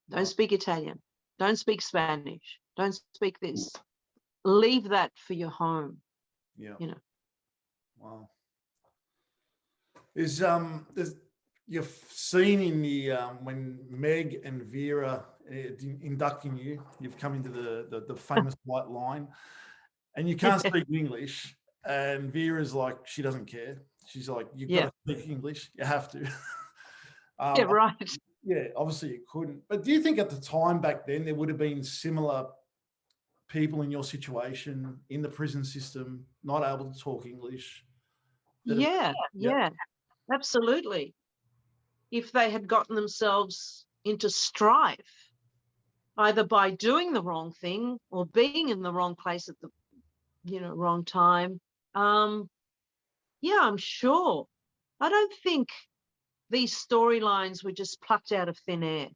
don't
No.
speak Italian, don't speak Spanish, don't speak this. Leave that for your home.
Yeah.
You know.
Wow. There's you've seen in the when Meg and Vera inducting you, you've come into the famous white line, and you can't speak English, and Vera's like, she doesn't care. She's like, you've got to speak English. You have to.
Yeah, right.
Yeah, obviously you couldn't. But do you think at the time back then there would have been similar people in your situation in the prison system not able to talk English?
Yeah, absolutely. If they had gotten themselves into strife, either by doing the wrong thing or being in the wrong place at the wrong time, yeah, I'm sure. I don't think these storylines were just plucked out of thin air.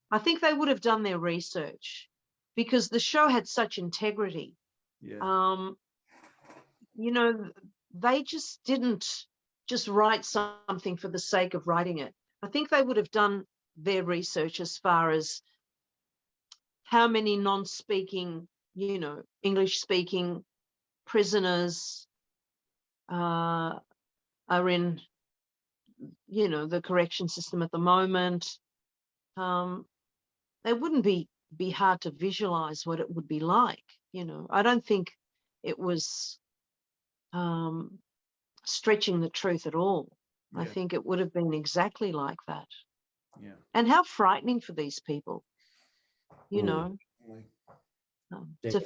I think they would have done their research because the show had such integrity.
Yeah.
They just didn't just write something for the sake of writing it. I think they would have done their research as far as how many non-speaking, English-speaking prisoners are in, the correction system at the moment. They wouldn't be hard to visualize what it would be like. I don't think it was stretching the truth at all.
Yeah.
I think it would have been exactly like that.
Yeah.
And how frightening for these people, to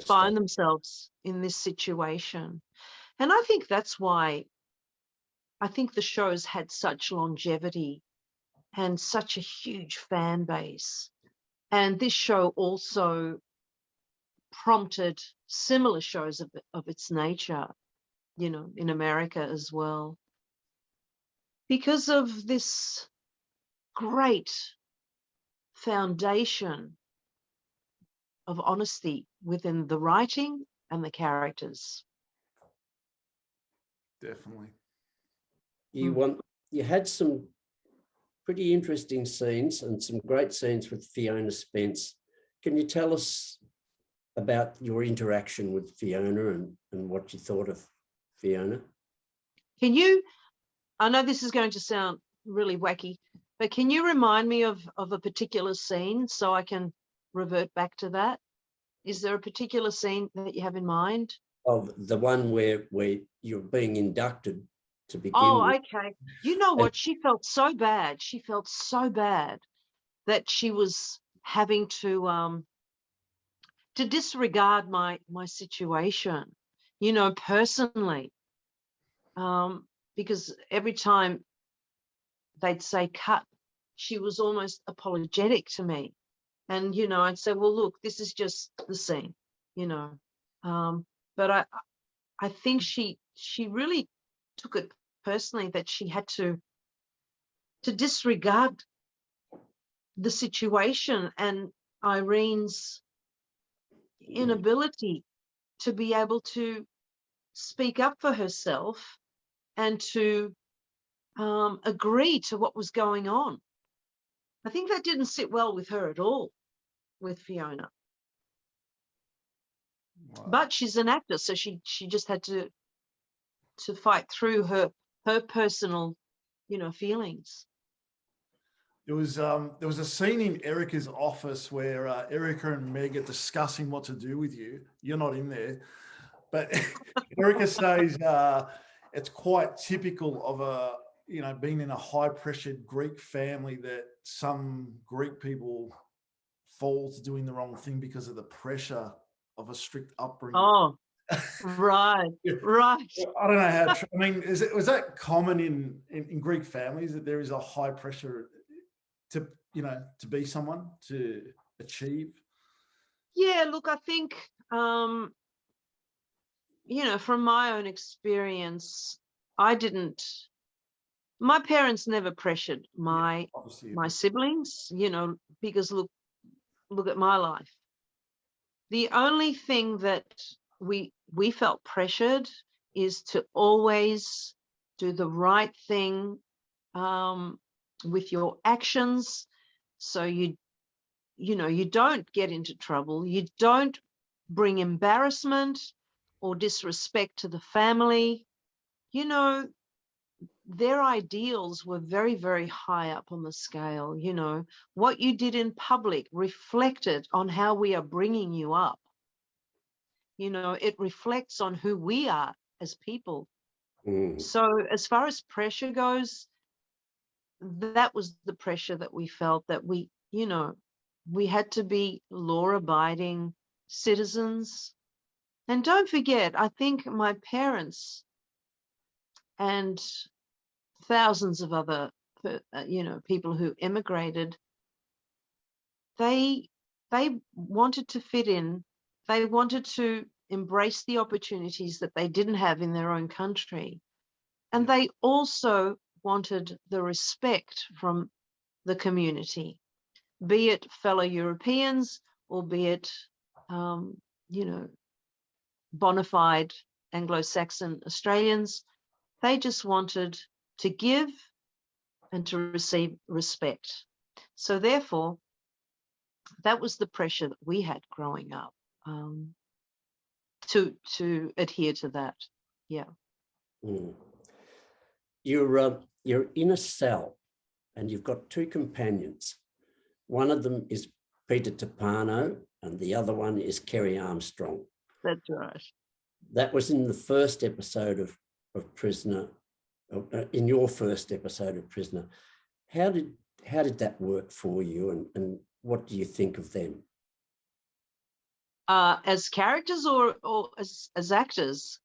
find themselves in this situation. And I think that's why I think the show's had such longevity and such a huge fan base. And this show also prompted similar shows of its nature, in America as well. Because of this great foundation of honesty within the writing and the characters.
Definitely.
You had some pretty interesting scenes and some great scenes with Fiona Spence. Can you tell us about your interaction with Fiona and what you thought of Fiona?
I know this is going to sound really wacky, but can you remind me of a particular scene so I can revert back to that? Is there a particular scene that you have in mind?
Of the one where you're being inducted to begin with.
Okay. You know what? She felt so bad. She felt so bad that she was having to disregard my situation, personally. Because every time they'd say cut, she was almost apologetic to me. And, I'd say, well, look, this is just the scene, but I think she really took it personally that she had to disregard the situation and Irene's inability to be able to speak up for herself and to agree to what was going on. I think that didn't sit well with her at all, with Fiona. Wow. But she's an actor, so she just had to fight through her personal, feelings.
There was a scene in Erica's office where Erica and Meg are discussing what to do with you. You're not in there, but Erica says it's quite typical of being in a high-pressured Greek family that some Greek people fall to doing the wrong thing because of the pressure of a strict upbringing.
Oh, right, right.
I don't know how. I mean, was that common in Greek families that there is a high pressure to be someone, to achieve?
Yeah, look, I think from my own experience, my parents never pressured my siblings, because look at my life. The only thing that we felt pressured is to always do the right thing with your actions. So you don't get into trouble. You don't bring embarrassment or disrespect to the family. Their ideals were very, very high up on the scale. What you did in public reflected on how we are bringing you up. It reflects on who we are as people. So as far as pressure goes, that was the pressure that we felt, that we had to be law-abiding citizens. And don't forget, I think my parents and thousands of other, people who immigrated, they wanted to fit in. They wanted to embrace the opportunities that they didn't have in their own country. And they also wanted the respect from the community, be it fellow Europeans or be it, bona fide Anglo-Saxon Australians. They just wanted to give and to receive respect. So therefore, that was the pressure that we had growing up, to adhere to that. Yeah.
You're in a cell and you've got two companions. One of them is Peter Tapano and the other one is Kerry Armstrong.
That's right.
That was in the first episode of Prisoner, in your first episode of Prisoner. How did that work for you, and what do you think of them?
As characters or as actors?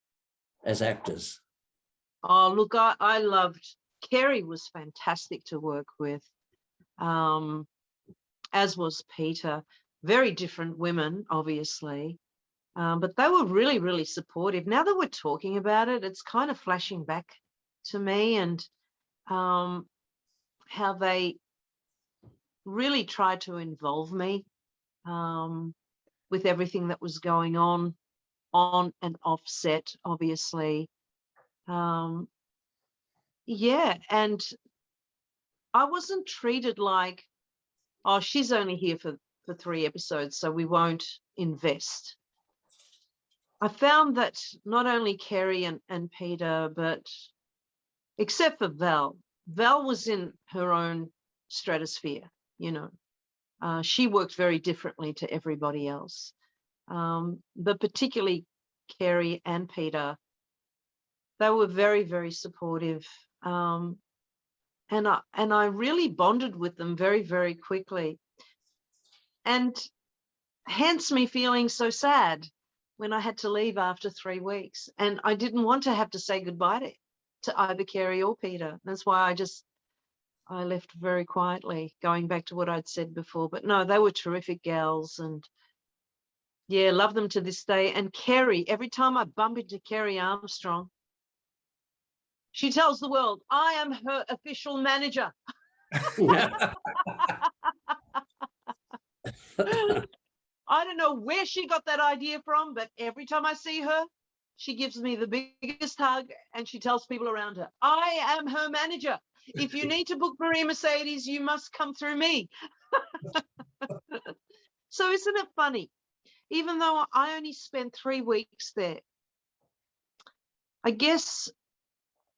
As actors.
Oh, look, I loved, Kerry was fantastic to work with, as was Peter. Very different women, obviously, but they were really, really supportive. Now that we're talking about it, it's kind of flashing back to me, and how they really tried to involve me with everything that was going on and off set, obviously. Yeah, and I wasn't treated like, oh, she's only here for 3 episodes, so we won't invest. I found that not only Kerry and Peter, but except for Val was in her own stratosphere, she worked very differently to everybody else. But particularly Kerry and Peter, they were very, very supportive. And I really bonded with them very, very quickly. And hence me feeling so sad when I had to leave after 3 weeks. And I didn't want to have to say goodbye to either Kerry or Peter. That's why I left very quietly, going back to what I'd said before. But no, they were terrific gals, and yeah, love them to this day. And Kerry, every time I bump into Kerry Armstrong, she tells the world, I am her official manager. I don't know where she got that idea from, but every time I see her, she gives me the biggest hug and she tells people around her, I am her manager. If you need to book Maria Mercedes, you must come through me. So isn't it funny? Even though I only spent 3 weeks there, I guess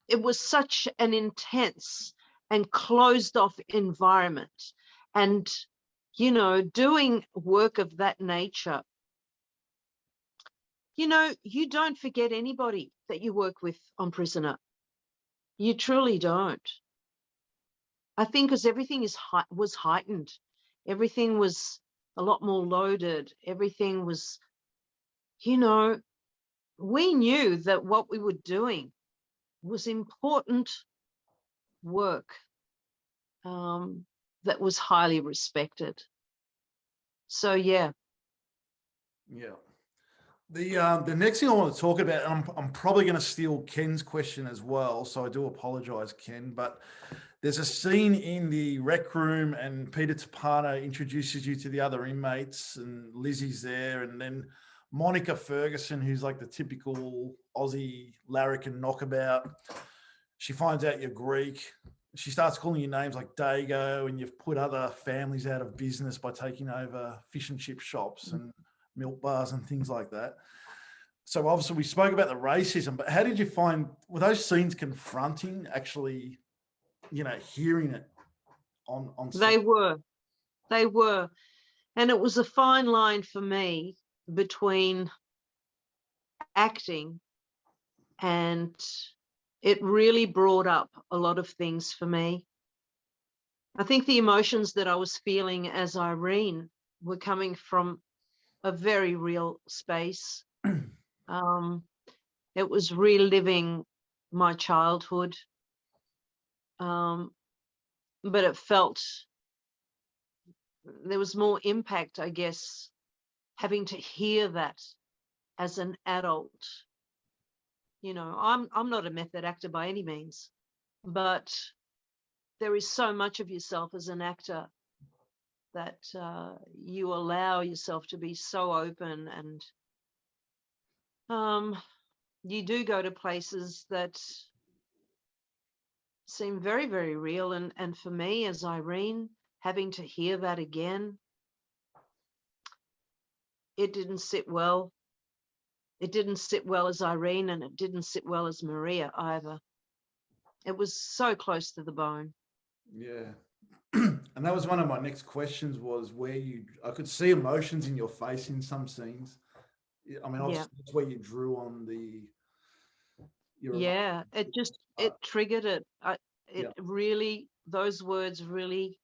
it was such an intense and closed off environment. And, doing work of that nature, you don't forget anybody that you work with on Prisoner. You truly don't. I think because everything was heightened. Everything was a lot more loaded. Everything was, we knew that what we were doing was important work that was highly respected. So, yeah.
Yeah. The next thing I want to talk about, and I'm probably going to steal Ken's question as well, so I do apologise, Ken, but there's a scene in the rec room and Peter Tapano introduces you to the other inmates and Lizzie's there, and then Monica Ferguson, who's like the typical Aussie larrikin knockabout, she finds out you're Greek. She starts calling you names like Dago, and you've put other families out of business by taking over fish and chip shops and milk bars and things like that. So obviously we spoke about the racism, but how did you find, were those scenes confronting, actually, you know, hearing it on
They were. And it was a fine line for me between acting, and it really brought up a lot of things for me. I think the emotions that I was feeling as Irene were coming from a very real space. It was reliving my childhood, but it felt there was more impact, I guess, having to hear that as an adult. You know, I'm not a method actor by any means, but there is so much of yourself as an actor that you allow yourself to be so open, and you do go to places that seem very, very real. And for me, as Irene, having to hear that again, it didn't sit well. It didn't sit well as Irene, and it didn't sit well as Maria either. It was so close to the bone.
Yeah. And that was one of my next questions, was where I could see emotions in your face in some scenes. I mean, obviously that's where you drew on
it triggered it. Really, those words really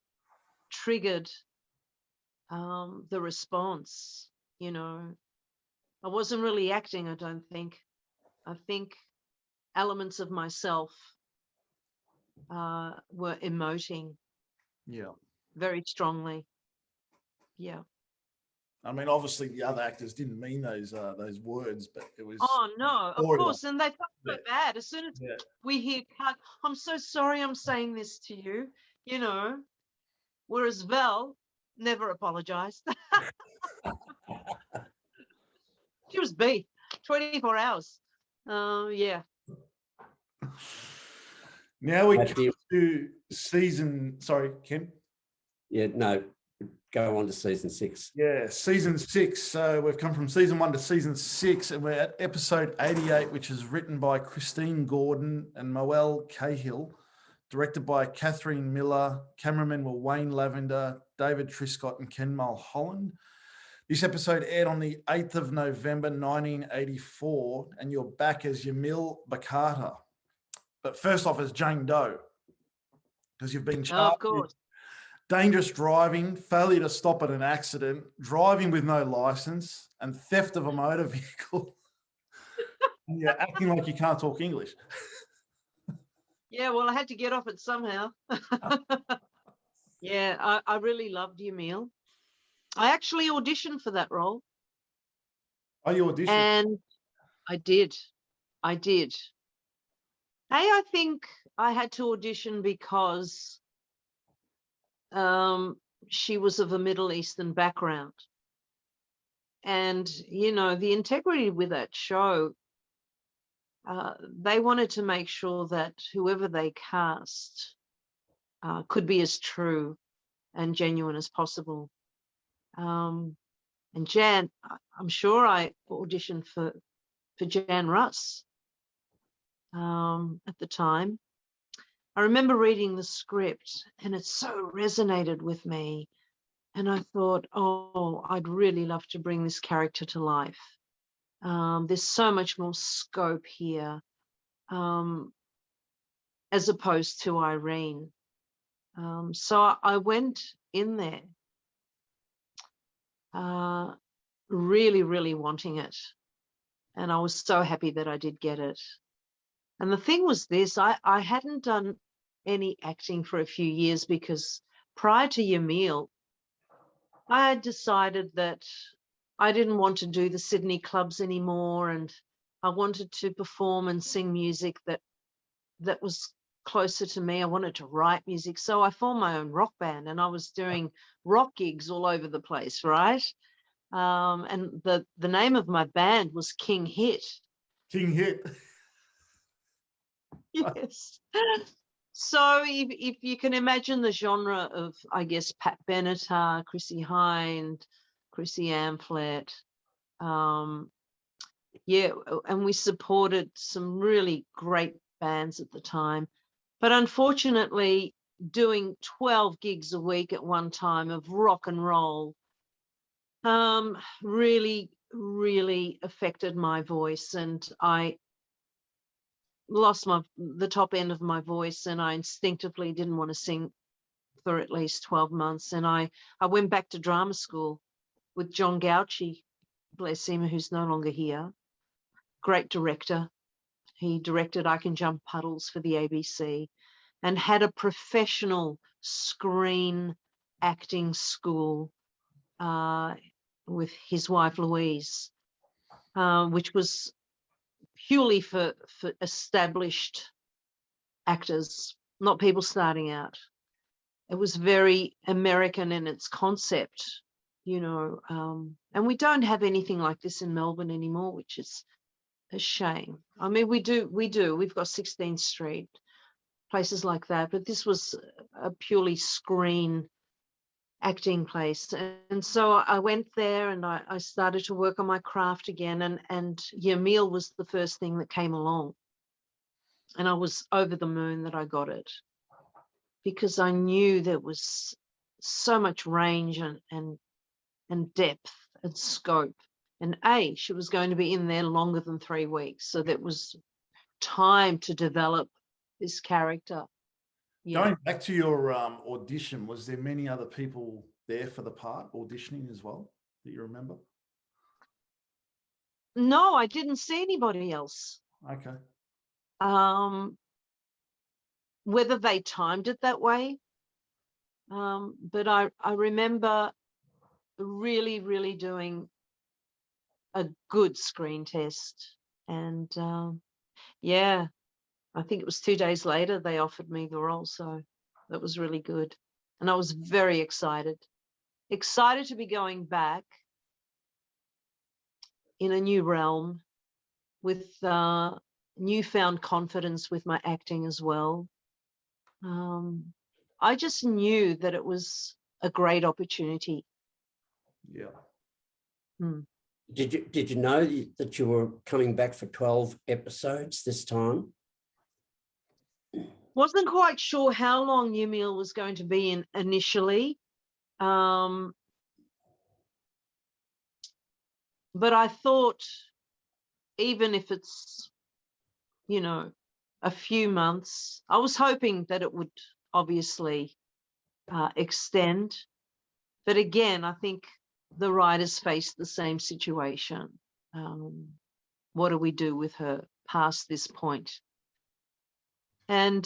triggered the response. You know, I wasn't really acting, I don't think. I think elements of myself were emoting.
Yeah.
Very strongly. Yeah.
I mean, obviously the other actors didn't mean those words, but it was.
Oh no, of course, and they felt so bad as soon as we hear cut. I'm so sorry, I'm saying this to you. You know, whereas Val never apologized. She was beat 24 hours. Yeah.
Now we come to season. Sorry, Ken.
Yeah, no. Go on to season 6.
Yeah, season 6. So we've come from season 1 to season 6, and we're at episode 88, which is written by Christine Gordon and Moelle Cahill, directed by Catherine Miller. Cameramen were Wayne Lavender, David Triscott, and Ken Mulholland. This episode aired on the 8th of November, 1984, and you're back as Yemil Bakarta. But first off, as Jane Doe, because you've been charged with dangerous driving, failure to stop at an accident, driving with no license, and theft of a motor vehicle. And you're acting like you can't talk English.
Yeah, well, I had to get off it somehow. Yeah, I really loved Yamil. I actually auditioned for that role.
Oh, you auditioned? And
I did. I think I had to audition because she was of a Middle Eastern background. And, you know, the integrity with that show, they wanted to make sure that whoever they cast could be as true and genuine as possible. And Jan, I'm sure I auditioned for Jan Russ at the time. I remember reading the script and it so resonated with me. And I thought, oh, I'd really love to bring this character to life. There's so much more scope here, as opposed to Irene. So I went in there really, really wanting it. And I was so happy that I did get it. And the thing was this, I hadn't done any acting for a few years because prior to Yamil, I had decided that I didn't want to do the Sydney clubs anymore, and I wanted to perform and sing music that was closer to me. I wanted to write music. So I formed my own rock band, and I was doing rock gigs all over the place, right? And the name of my band was King Hit.
King Hit.
Yes. So if you can imagine the genre of, I guess, Pat Benatar, Chrissy Hind, Chrissy Amphlett, yeah, and we supported some really great bands at the time. But unfortunately, doing 12 gigs a week at one time of rock and roll really, really affected my voice, and I lost the top end of my voice, and I instinctively didn't want to sing for at least 12 months. And I went back to drama school with John Gauchi, bless him, who's no longer here. Great director. He directed I Can Jump Puddles for the ABC, and had a professional screen acting school with his wife Louise, which was purely for established actors, not people starting out. It was very American in its concept, you know, and we don't have anything like this in Melbourne anymore, which is a shame. I mean, we do. We've got 16th Street, places like that, but this was a purely screen acting place. And so I went there, and I started to work on my craft again, and Yemil was the first thing that came along. And I was over the moon that I got it, because I knew there was so much range and depth and scope. And she was going to be in there longer than 3 weeks. So that was time to develop this character. Yeah.
Going back to your audition, was there many other people there for the part auditioning as well that you remember?
No, I didn't see anybody else.
Okay.
Whether they timed it that way. But I remember really, really doing a good screen test. And yeah, I think it was 2 days later they offered me the role. So that was really good. And I was very excited to be going back in a new realm with newfound confidence with my acting as well. I just knew that it was a great opportunity.
Yeah.
Did you know that you were coming back for 12 episodes this time?
Wasn't quite sure how long Yemil was going to be in initially. But I thought, even if it's, you know, a few months, I was hoping that it would obviously extend. But again, I think the writers face the same situation. What do we do with her past this point? And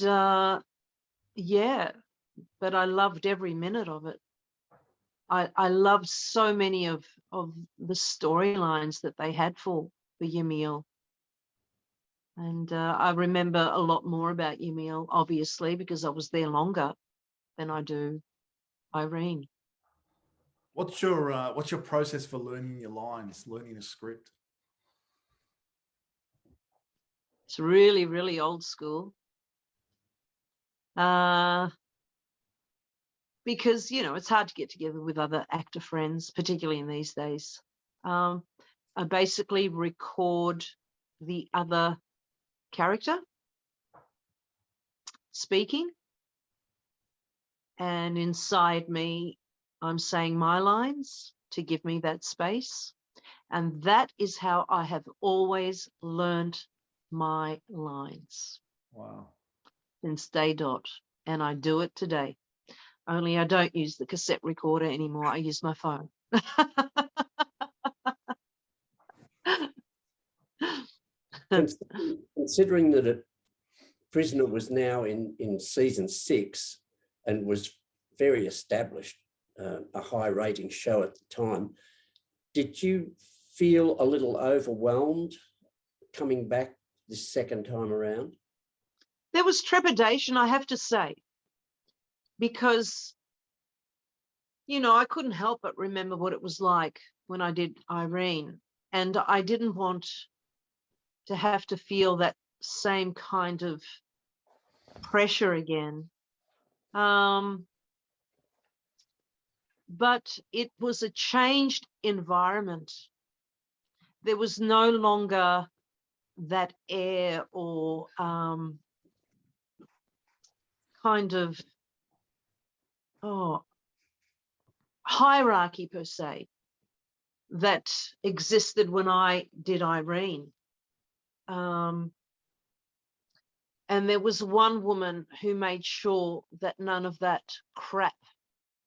yeah, but I loved every minute of it. I loved so many of the storylines that they had for Yemil. And I remember a lot more about Yemil, obviously, because I was there longer than I do Irene.
What's your process for learning your lines, learning a script?
It's really, really old school. Because, you know, it's hard to get together with other actor friends, particularly in these days. I basically record the other character speaking, and inside me, I'm saying my lines to give me that space. And that is how I have always learned my lines.
Wow.
Since day dot. And I do it today. Only I don't use the cassette recorder anymore. I use my phone.
Considering that Prisoner was now in season 6 and was very established, a high rating show at the time, did you feel a little overwhelmed coming back the second time around?
There was trepidation, I have to say, because, you know, I couldn't help but remember what it was like when I did Irene, and I didn't want to have to feel that same kind of pressure again. But it was a changed environment. There was no longer that air or kind of hierarchy per se that existed when I did Irene. And there was one woman who made sure that none of that crap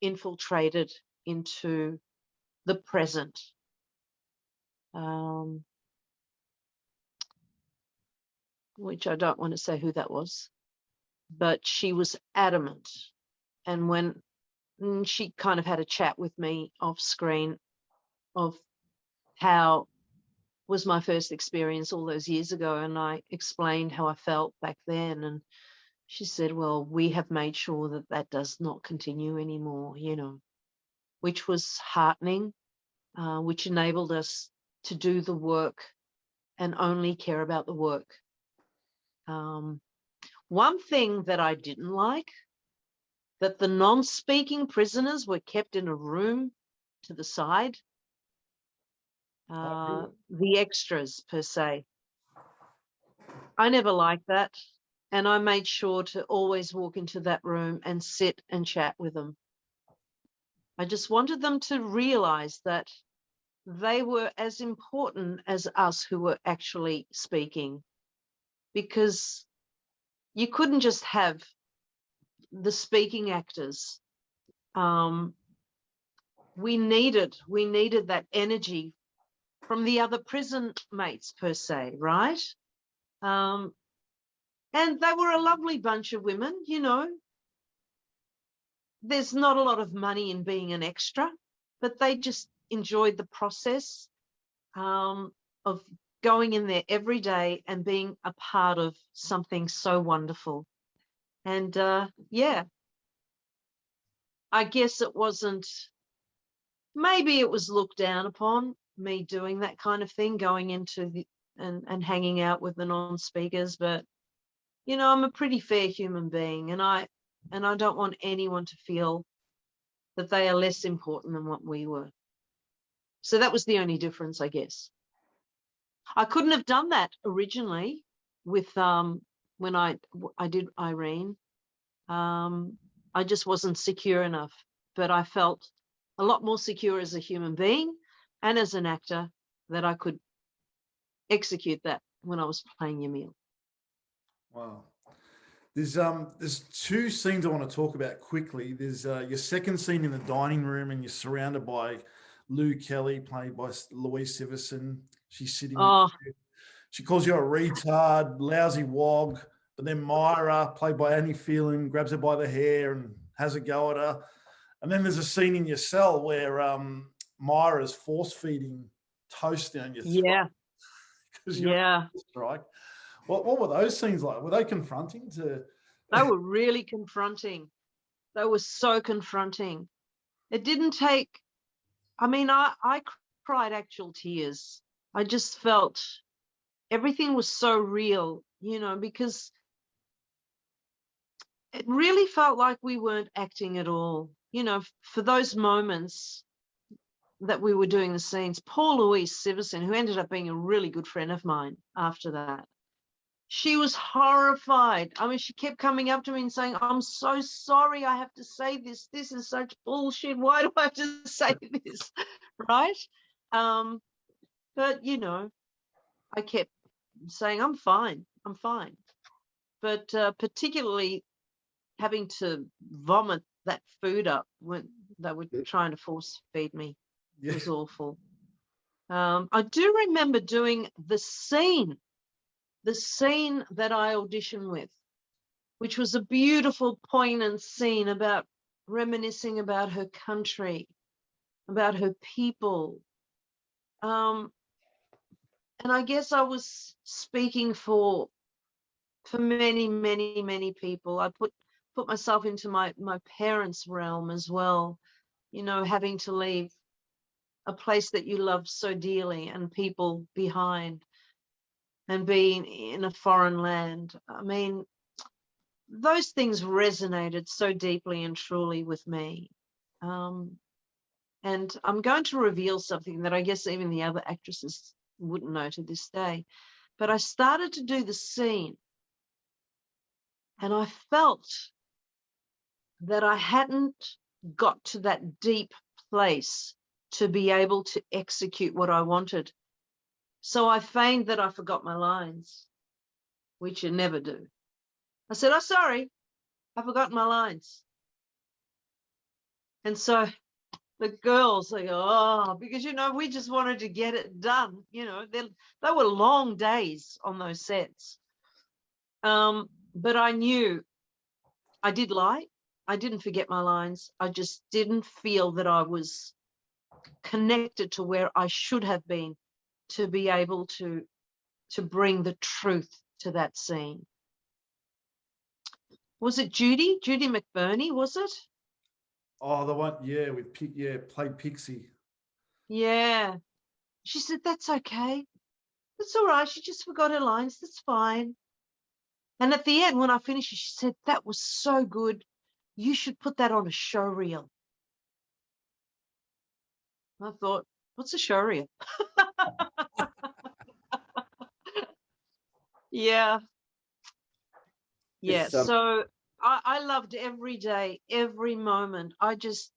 infiltrated into the present. Which I don't want to say who that was, but she was adamant. And when she kind of had a chat with me off screen of how was my first experience all those years ago, and I explained how I felt back then, and she said, well, we have made sure that that does not continue anymore, you know, which was heartening, which enabled us to do the work and only care about the work. One thing that I didn't like, that the non-speaking prisoners were kept in a room to the side. The extras per se. I never liked that. And I made sure to always walk into that room and sit and chat with them. I just wanted them to realize that they were as important as us who were actually speaking, because you couldn't just have the speaking actors. We needed that energy from the other prison mates per se, right? And they were a lovely bunch of women, you know. There's not a lot of money in being an extra, but they just enjoyed the process of going in there every day and being a part of something so wonderful. And yeah, I guess it wasn't, maybe it was looked down upon, me doing that kind of thing, going into the, and hanging out with the non-speakers, but you know, I'm a pretty fair human being, and I don't want anyone to feel that they are less important than what we were. So that was the only difference, I guess. I couldn't have done that originally with when I did Irene. I just wasn't secure enough, but I felt a lot more secure as a human being and as an actor that I could execute that when I was playing Yemil.
Wow. There's two scenes I want to talk about quickly. There's your second scene in the dining room, and you're surrounded by Lou Kelly, played by Louise Siverson. She's sitting with you. She calls you a retard, lousy wog, but then Myra, played by Annie Phelan, grabs her by the hair and has a go at her. And then there's a scene in your cell where Myra's force-feeding toast down your throat.
Yeah.
Yeah. Strike. What were those scenes like? Were they confronting to?
They were really confronting. They were so confronting. It didn't take, I mean, I cried actual tears. I just felt everything was so real, you know, because it really felt like we weren't acting at all. You know, for those moments that we were doing the scenes, poor Louise Siverson, who ended up being a really good friend of mine after that, she was horrified. I mean, she kept coming up to me and saying, I'm so sorry I have to say this. This is such bullshit. Why do I have to say this? Right? But, you know, I kept saying, I'm fine. I'm fine. But particularly having to vomit that food up when they were trying to force feed me was awful. I do remember doing the scene that I auditioned with, which was a beautiful, poignant scene about reminiscing about her country, about her people, And I guess I was speaking for many, many, many people. I put myself into my parents' realm as well, you know, having to leave a place that you love so dearly and people behind, and being in a foreign land. I mean, those things resonated so deeply and truly with me. And I'm going to reveal something that I guess even the other actresses wouldn't know to this day. But I started to do the scene, and I felt that I hadn't got to that deep place to be able to execute what I wanted. So I feigned that I forgot my lines, which you never do. I said, "Oh, sorry, I forgot my lines." And so the girls, they go, "Oh," because, you know, we just wanted to get it done. You know, they were long days on those sets. But I knew I did lie. I didn't forget my lines. I just didn't feel that I was connected to where I should have been to be able to bring the truth to that scene. Was it Judy McBurney, was it?
Oh, the one, yeah, with played Pixie.
Yeah. She said, "That's okay. That's all right. She just forgot her lines. That's fine." And at the end, when I finished, she said, "That was so good. You should put that on a show reel." I thought, what's a show reel? Yeah. Yeah. So I loved every day, every moment. I just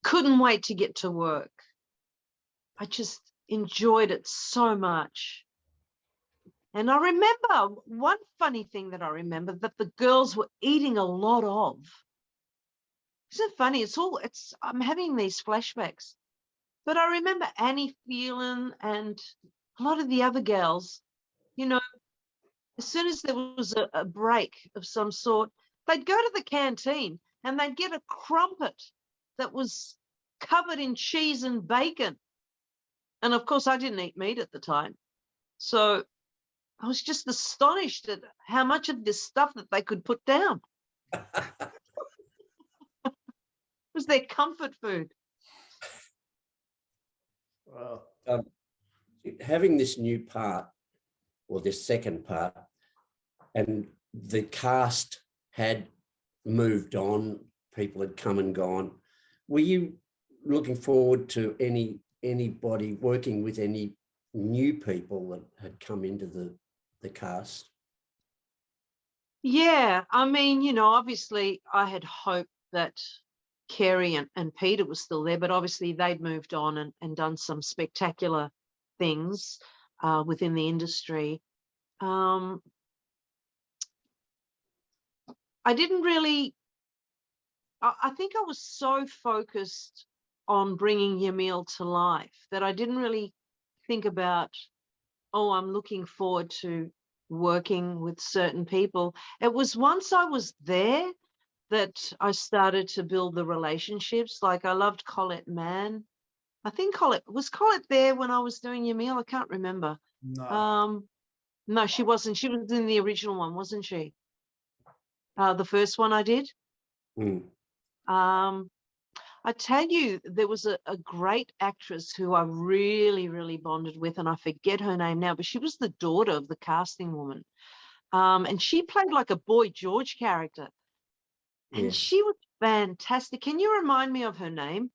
couldn't wait to get to work. I just enjoyed it so much. And I remember one funny thing that I remember that the girls were eating a lot of. Isn't it funny? I'm having these flashbacks. But I remember Annie Phelan and a lot of the other girls, you know, as soon as there was a break of some sort, they'd go to the canteen and they'd get a crumpet that was covered in cheese and bacon. And of course, I didn't eat meat at the time. So I was just astonished at how much of this stuff that they could put down. It was their comfort food.
Wow.
Having this new part, or this second part, and the cast had moved on, people had come and gone, were you looking forward to anybody working with any new people that had come into the cast?
Yeah, I mean, you know, obviously I had hoped that Kerry and Peter was still there, but obviously they'd moved on and done some spectacular things within the industry. I didn't really, I think I was so focused on bringing Yemil to life that I didn't really think about, oh, I'm looking forward to working with certain people. It was once I was there that I started to build the relationships. Like I loved Colette Mann. I think Colette there when I was doing Yamil? I can't remember.
No.
No, she wasn't. She was in the original one, wasn't she? The first one I did. I tell you, there was a great actress who I really, really bonded with, and I forget her name now, but she was the daughter of the casting woman. And she played like a Boy George character. And
Yes.
she was fantastic. Can you remind me of her name?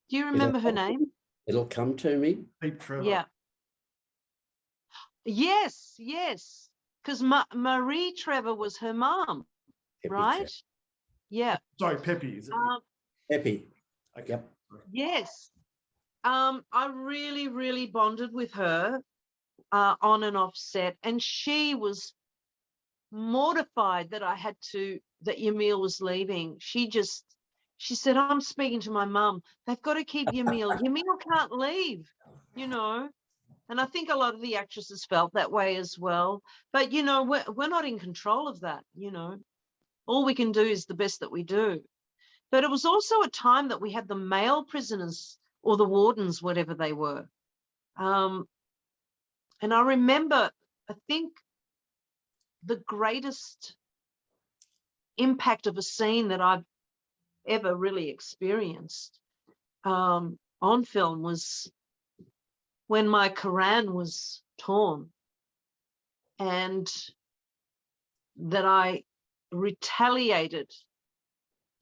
Do you remember her name?
It'll come to me.
Pete Trevor.
Yeah. Yes. Because Marie Trevor was her mom, right?
Trevor.
Yeah.
Sorry, Peppy. Is it?
Peppy.
Okay.
Yep.
Yes. I really, really bonded with her on and off set, and she was mortified that that Yamil was leaving. She said, "I'm speaking to my mum. They've got to keep Yamil. Yamil can't leave, you know." And I think a lot of the actresses felt that way as well. But, you know, we're not in control of that, you know. All we can do is the best that we do. But it was also a time that we had the male prisoners or the wardens, whatever they were. And I remember, I think the greatest impact of a scene that I've ever really experienced on film was when my Quran was torn, and that I retaliated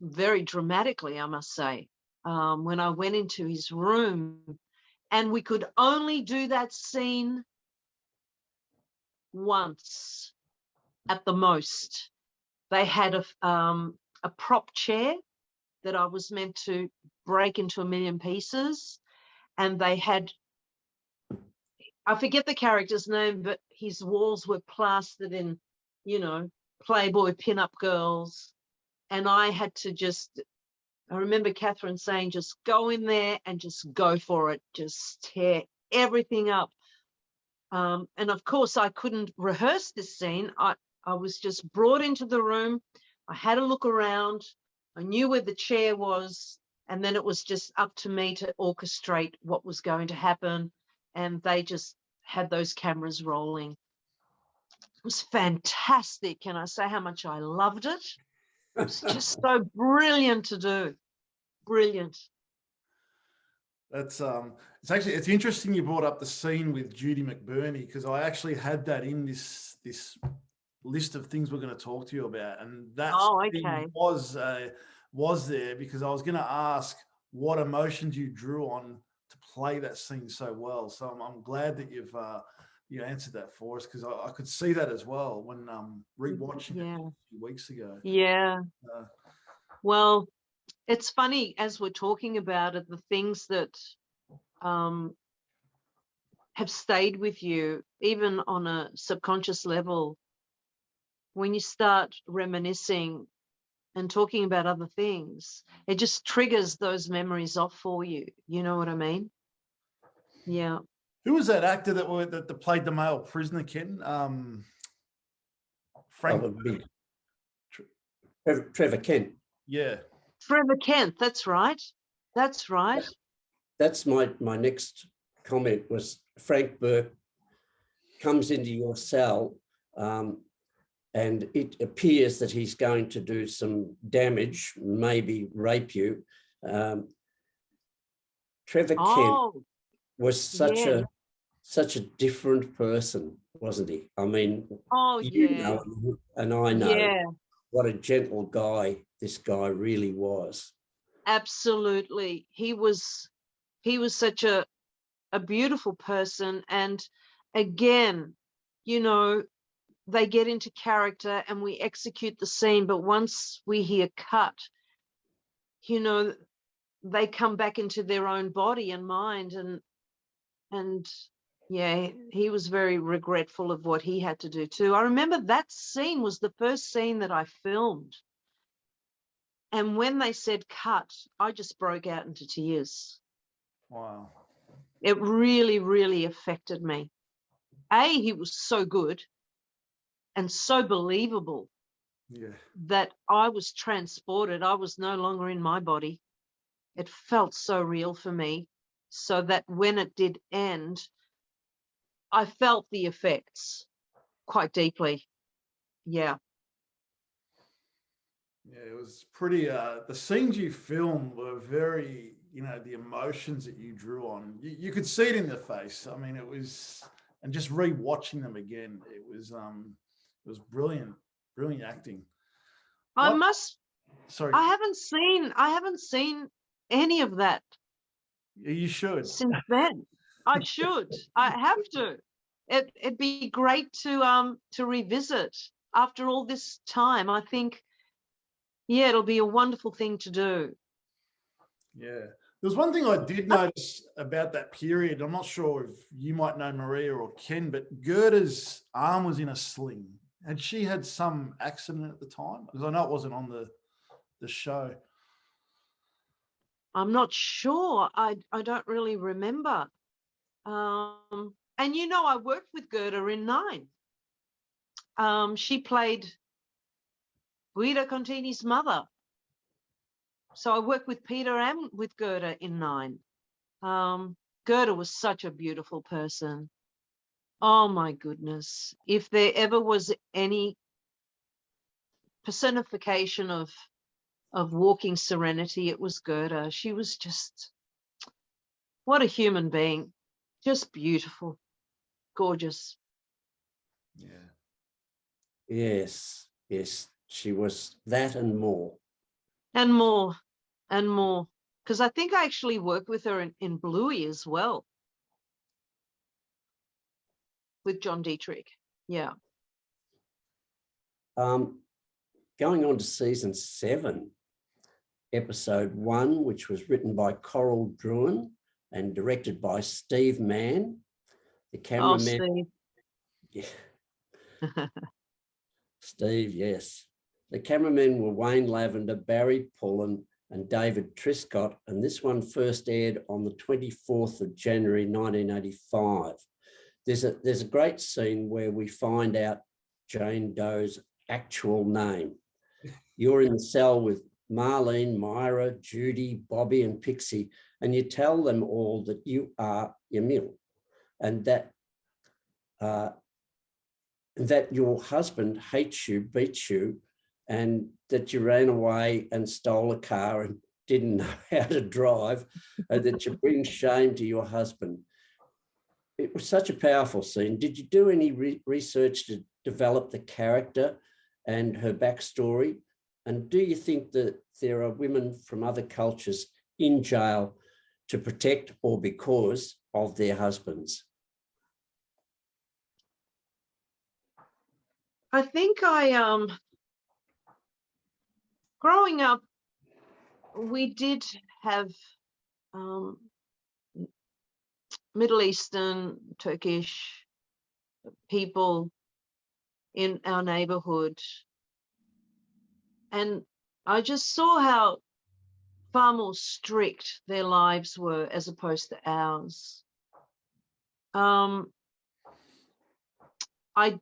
very dramatically, I must say, when I went into his room, and we could only do that scene once at the most. They had a prop chair that I was meant to break into a million pieces, and they had, I forget the character's name, but his walls were plastered in, you know, Playboy pinup girls. And I had to just, I remember Catherine saying, just go in there and just go for it. Just tear everything up. And of course, I couldn't rehearse this scene. I was just brought into the room. I had a look around. I knew where the chair was. And then it was just up to me to orchestrate what was going to happen. And they just had those cameras rolling. It was fantastic. Can I say how much I loved it? It was just so brilliant to do. Brilliant.
That's it's interesting you brought up the scene with Judy McBurney, because I actually had that in this list of things we're going to talk to you about, and that was there because I was going to ask what emotions you drew on to play that scene so well. So I'm glad that you've you answered that for us, because I could see that as well when rewatching it a few weeks ago.
Yeah. Well, it's funny as we're talking about it, the things that have stayed with you, even on a subconscious level, when you start reminiscing and talking about other things, it just triggers those memories off for you. You know what I mean? Yeah.
Who was that actor that played the male prisoner, Ken? Frank.
Trevor Kent.
Yeah.
Trevor Kent. That's right. That's right.
That's my next comment was Frank Burke comes into your cell, and it appears that he's going to do some damage, maybe rape you. Trevor Kent was such a different person, wasn't he? I mean, you know, and I know what a gentle guy this guy really was.
Absolutely. He was such a beautiful person. And again, you know, they get into character and we execute the scene, but once we hear cut, you know, they come back into their own body and mind, and yeah, he was very regretful of what he had to do too. I remember that scene was the first scene that I filmed, and when they said cut, I just broke out into tears.
Wow.
It really, really affected me. He was so good and so believable that I was transported. I was no longer in my body. It felt so real for me, so that when it did end, I felt the effects quite deeply. Yeah.
Yeah, it was pretty, the scenes you filmed were very, you know, the emotions that you drew on, you could see it in the face. I mean, it was, and just re-watching them again, it was brilliant, brilliant acting. I
haven't seen any of that.
You should.
Since then. I should. I have to. It'd be great to revisit after all this time. I think, yeah, it'll be a wonderful thing to do.
Yeah. There's one thing I did notice about that period. I'm not sure if you might know Maria or Ken, but Gerda's arm was in a sling. Had she had some accident at the time? Because I know it wasn't on the show.
I'm not sure. I don't really remember. And you know, I worked with Gerda in 9. She played Guido Contini's mother. So I worked with Peter and with Gerda in 9. Gerda was such a beautiful person. Oh my goodness. If there ever was any personification of walking serenity, it was Gerda. She was just, what a human being. Just beautiful, gorgeous.
Yeah.
Yes, yes, she was that and more.
And more, and more. Because I think I actually worked with her in Bluey as well. With John Dietrich. Yeah.
Going on to season 7, episode 1, which was written by Coral Druin and directed by Steve Mann. The cameraman.
Oh,
Steve. Yeah. Steve, yes. The cameramen were Wayne Lavender, Barry Pullen, and David Triscott, and this one first aired on the 24th of January 1985. There's a great scene where we find out Jane Doe's actual name. You're in the cell with Marlene, Myra, Judy, Bobby, and Pixie, and you tell them all that you are Yemil, and that your husband hates you, beats you, and that you ran away and stole a car and didn't know how to drive, and that you bring shame to your husband. It was such a powerful scene. Did you do any research to develop the character and her backstory? And do you think that there are women from other cultures in jail to protect or because of their husbands?
I think growing up, we did have Middle Eastern, Turkish people in our neighborhood. And I just saw how far more strict their lives were as opposed to ours. I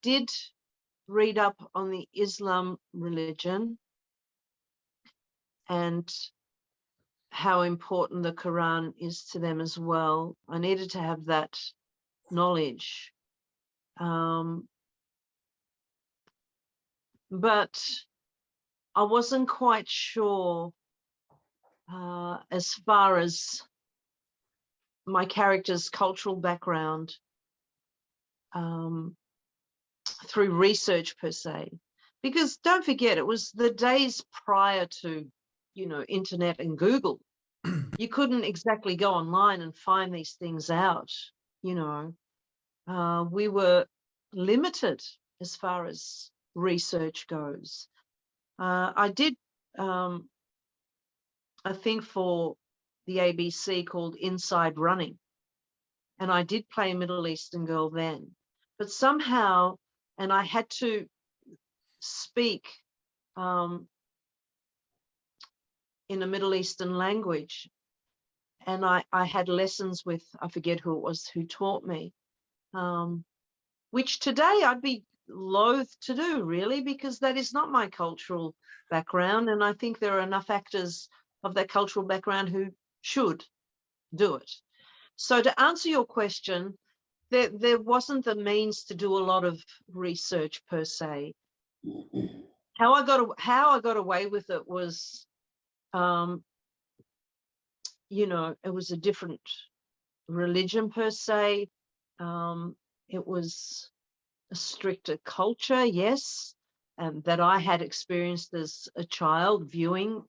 did read up on the Islam religion and how important the Quran is to them as well. I needed to have that knowledge. But I wasn't quite sure as far as my character's cultural background through research per se. Because don't forget, it was the days prior to, internet and Google. You couldn't exactly go online and find these things out, we were limited as far as research goes. I did a thing for the ABC called Inside Running, and I did play a Middle Eastern girl then. But somehow, and I had to speak in a Middle Eastern language, and I had lessons with, I forget who it was who taught me, which today I'd be loath to do, really, because that is not my cultural background, and I think there are enough actors of that cultural background who should do it. So to answer your question, there wasn't the means to do a lot of research per se. How I got away with it was, it was a different religion per se. It was a stricter culture, yes, that I had experienced as a child, viewing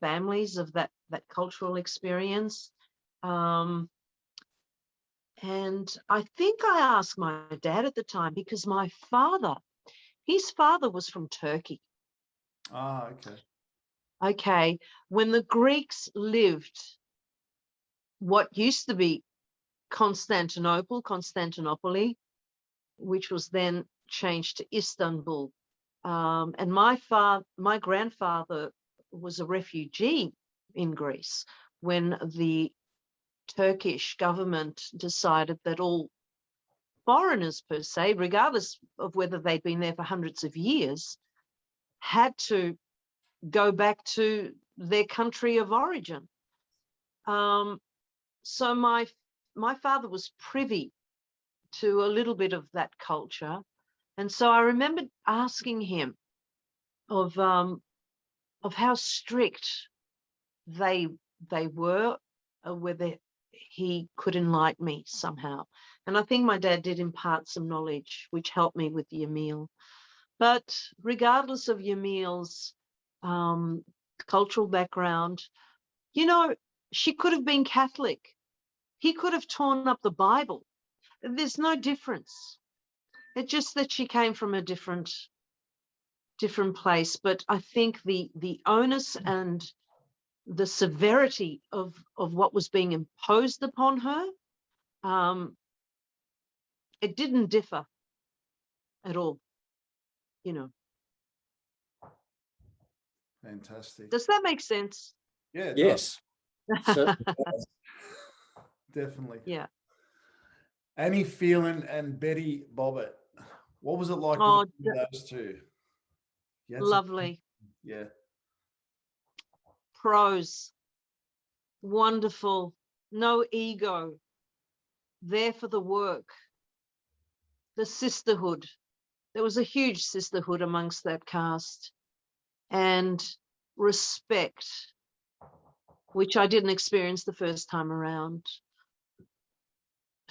families of that cultural experience. And I think I asked my dad at the time, because his father was from Turkey.
Ah, okay.
Okay, when the Greeks lived what used to be Constantinople, which was then changed to Istanbul. And my grandfather was a refugee in Greece when the Turkish government decided that all foreigners per se, regardless of whether they'd been there for hundreds of years, had to go back to their country of origin. so my father was privy to a little bit of that culture, and so I remember asking him of how strict they were, whether he could enlighten me somehow. And I think my dad did impart some knowledge, which helped me with Yemil. But regardless of Yemil's cultural background, you know, she could have been Catholic. He could have torn up the Bible. There's no difference. It's just that she came from a different place. But I think the onus and the severity of what was being imposed upon her, it didn't differ at all, you know.
Fantastic.
Does that make sense?
Yeah.
Yes.
Definitely.
Yeah.
Annie Phelan and Betty Bobbitt. What was it like
Oh,
working with those two?
lovely.
Yeah.
Pros. Wonderful. No ego. There for the work. The sisterhood. There was a huge sisterhood amongst that cast. And respect, which I didn't experience the first time around.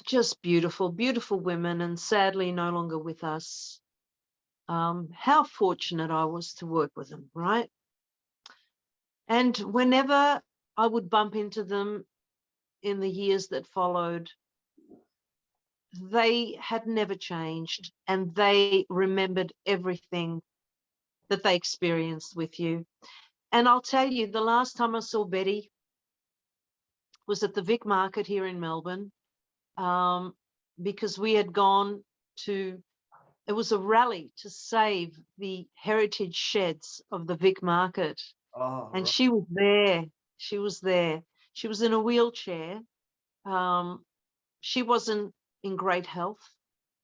Just beautiful, beautiful women, and sadly no longer with us. How fortunate I was to work with them, right? And whenever I would bump into them in the years that followed, they had never changed, and they remembered everything that they experienced with you. And I'll tell you, the last time I saw Betty was at the Vic Market here in Melbourne, because we had gone to, it was a rally to save the heritage sheds of the Vic Market.
Oh,
And
right.
she was there. She was there. She was in a wheelchair. She wasn't in great health.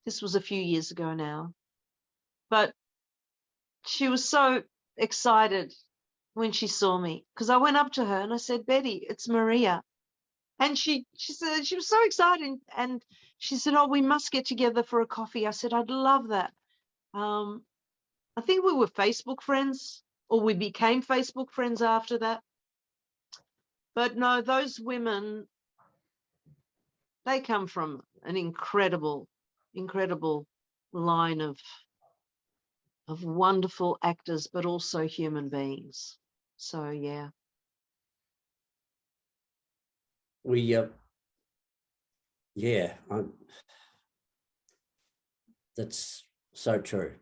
This was a few years ago now. But she was so excited when she saw me, because I went up to her and I said, Betty, it's Maria. And she said, she was so excited. And she said, oh, we must get together for a coffee. I said, I'd love that. I think we were Facebook friends, or we became Facebook friends after that. But no, those women, they come from an incredible, incredible line of wonderful actors, but also human beings. So, yeah.
That's so true.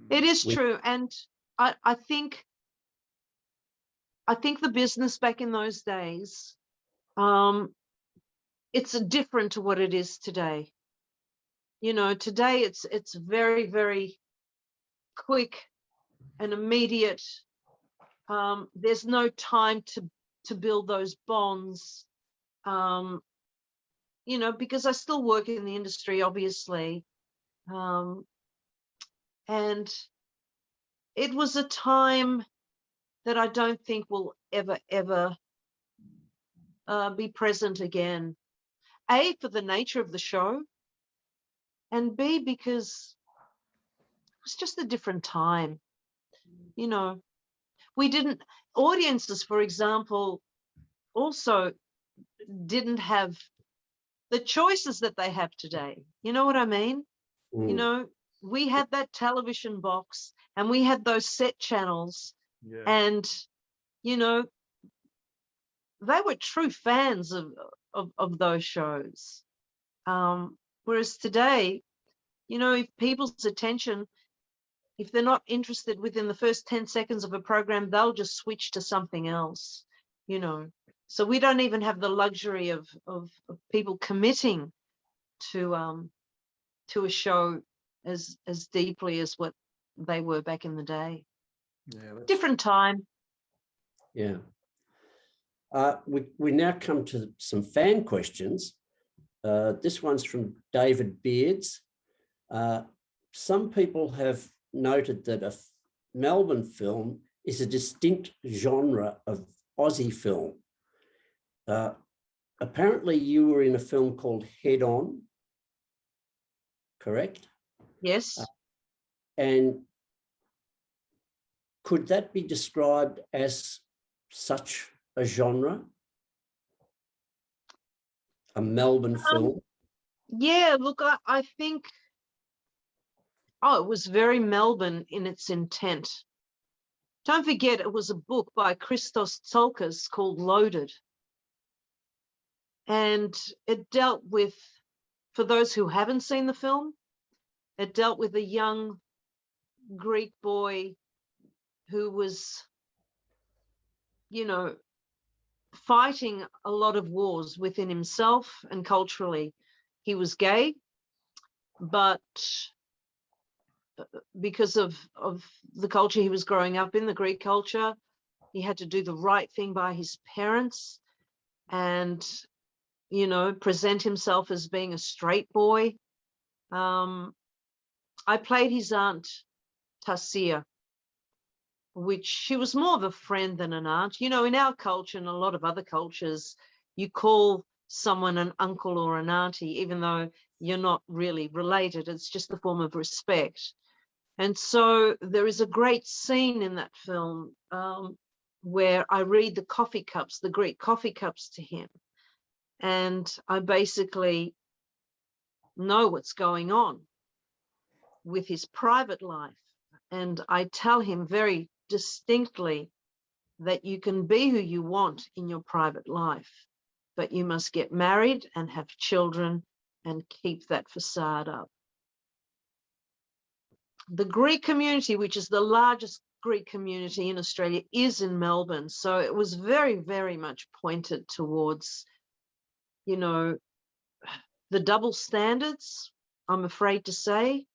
It is true. And I think the business back in those days, it's different to what it is today. You know, today it's very, very quick and immediate. There's no time to build those bonds. You know, because I still work in the industry, obviously. And it was a time that I don't think will ever be present again. A, for the nature of the show, and B, because it was just a different time. You know, audiences, for example, also didn't have the choices that they have today. You know what I mean? You know, we had that television box and we had those set channels.
Yeah.
And, you know, they were true fans of those shows. Whereas today, you know, if people's attention, if they're not interested within the first 10 seconds of a program, they'll just switch to something else, you know. So we don't even have the luxury of people committing to a show as deeply as what they were back in the day.
Yeah,
different time.
Yeah. We now come to some fan questions. This one's from David Beards. Some people have noted that a Melbourne film is a distinct genre of Aussie film. apparently you were in a film called Head On, correct?
Yes.
And could that be described as such a genre? A Melbourne film?
Yeah, look, I think, it was very Melbourne in its intent. Don't forget, it was a book by Christos Tsiolkas called Loaded. And it dealt with, for those who haven't seen the film, it dealt with a young Greek boy who was, fighting a lot of wars within himself and culturally. He was gay, but because of the culture he was growing up in, the Greek culture, he had to do the right thing by his parents and, present himself as being a straight boy. I played his aunt, Tasia, which she was more of a friend than an aunt. In our culture and a lot of other cultures, you call someone an uncle or an auntie, even though you're not really related. It's just a form of respect. And so there is a great scene in that film where I read the Greek coffee cups to him. And I basically know what's going on with his private life. And I tell him very distinctly that you can be who you want in your private life, but you must get married and have children and keep that facade up. The Greek community, which is the largest Greek community in Australia, is in Melbourne. So it was very, very much pointed towards, the double standards, I'm afraid to say,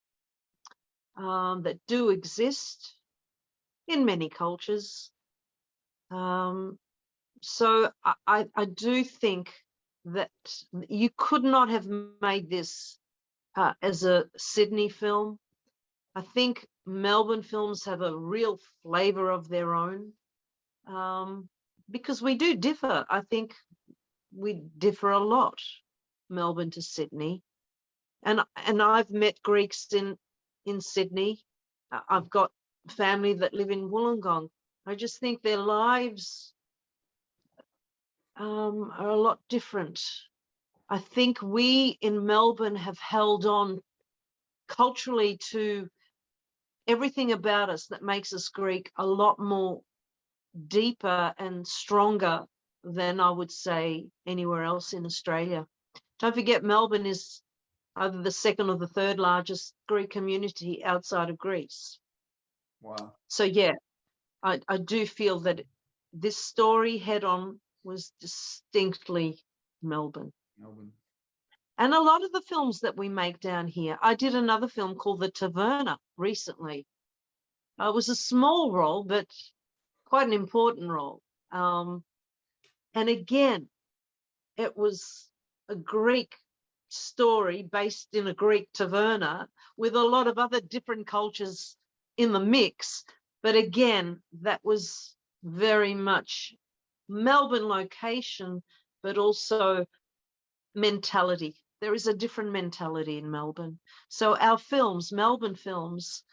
that do exist in many cultures. So I do think that you could not have made this as a Sydney film. I think Melbourne films have a real flavour of their own, because we do differ. I think we differ a lot, Melbourne to Sydney. And I've met Greeks in Sydney. I've got family that live in Wollongong. I just think their lives are a lot different. I think we in Melbourne have held on culturally to everything about us that makes us Greek a lot more deeper and stronger than I would say anywhere else in Australia. Don't forget, Melbourne is either the second or the third largest Greek community outside of Greece.
Wow.
So yeah, I do feel that this story, Head On, was distinctly Melbourne. And a lot of the films that we make down here, I did another film called The Taverna recently. It was a small role, but quite an important role. And again, it was a Greek story based in a Greek taverna with a lot of other different cultures in the mix. But again, that was very much Melbourne location, but also mentality. There is a different mentality in Melbourne. So our films, Melbourne films,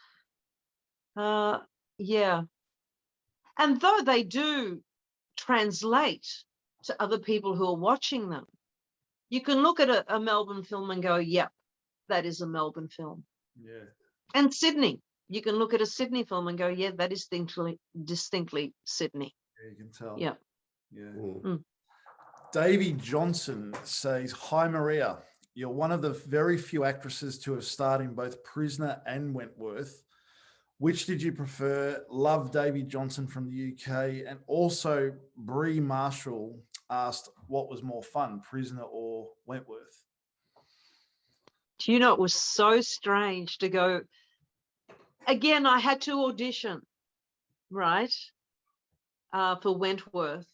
yeah. And though they do translate to other people who are watching them, you can look at a Melbourne film and go, yep, that is a Melbourne film.
Yeah.
And Sydney, you can look at a Sydney film and go, yeah, that is distinctly Sydney.
Yeah, you can tell.
Yeah.
Yeah. Davey Johnson says, "Hi, Maria. You're one of the very few actresses to have starred in both Prisoner and Wentworth. Which did you prefer?" Love Davey Johnson from the UK. And also Bree Marshall asked, what was more fun, Prisoner or Wentworth?
Do you know, it was so strange to go. Again, I had to audition, right, for Wentworth.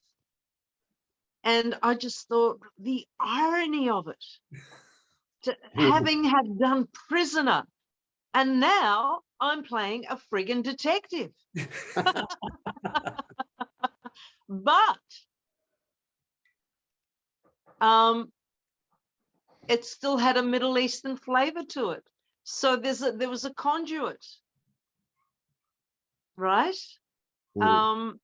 And I just thought the irony of it, having had done Prisoner, and now I'm playing a friggin' detective. But it still had a Middle Eastern flavor to it. So there was a conduit, right?
Mm.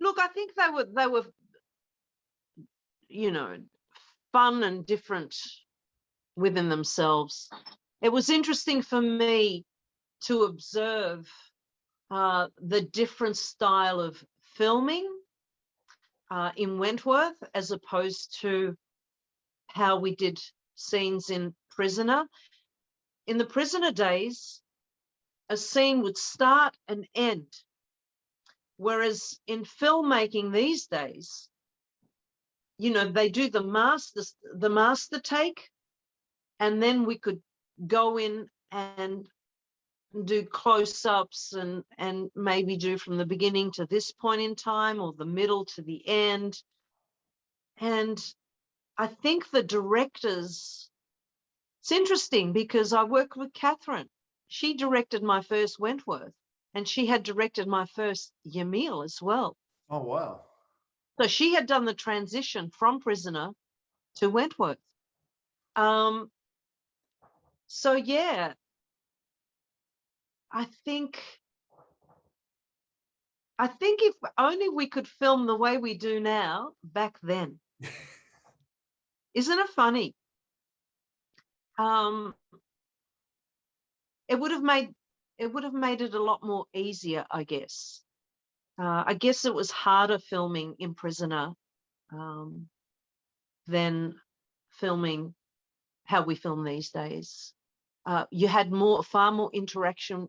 Look, I think they were, fun and different within themselves. It was interesting for me to observe the different style of filming in Wentworth as opposed to how we did scenes in Prisoner. In the Prisoner days, a scene would start and end, whereas in filmmaking these days, they do the master take, and then we could go in and do close-ups and maybe do from the beginning to this point in time, or the middle to the end. And I think the directors, it's interesting because I worked with Catherine. She directed my first Wentworth, and she had directed my first Yemil as well.
Oh, wow.
So she had done the transition from Prisoner to Wentworth. So yeah, I think if only we could film the way we do now back then. Isn't it funny? It would have made it a lot more easier, I guess. I guess it was harder filming in Prisoner than filming how we film these days. You had far more interaction,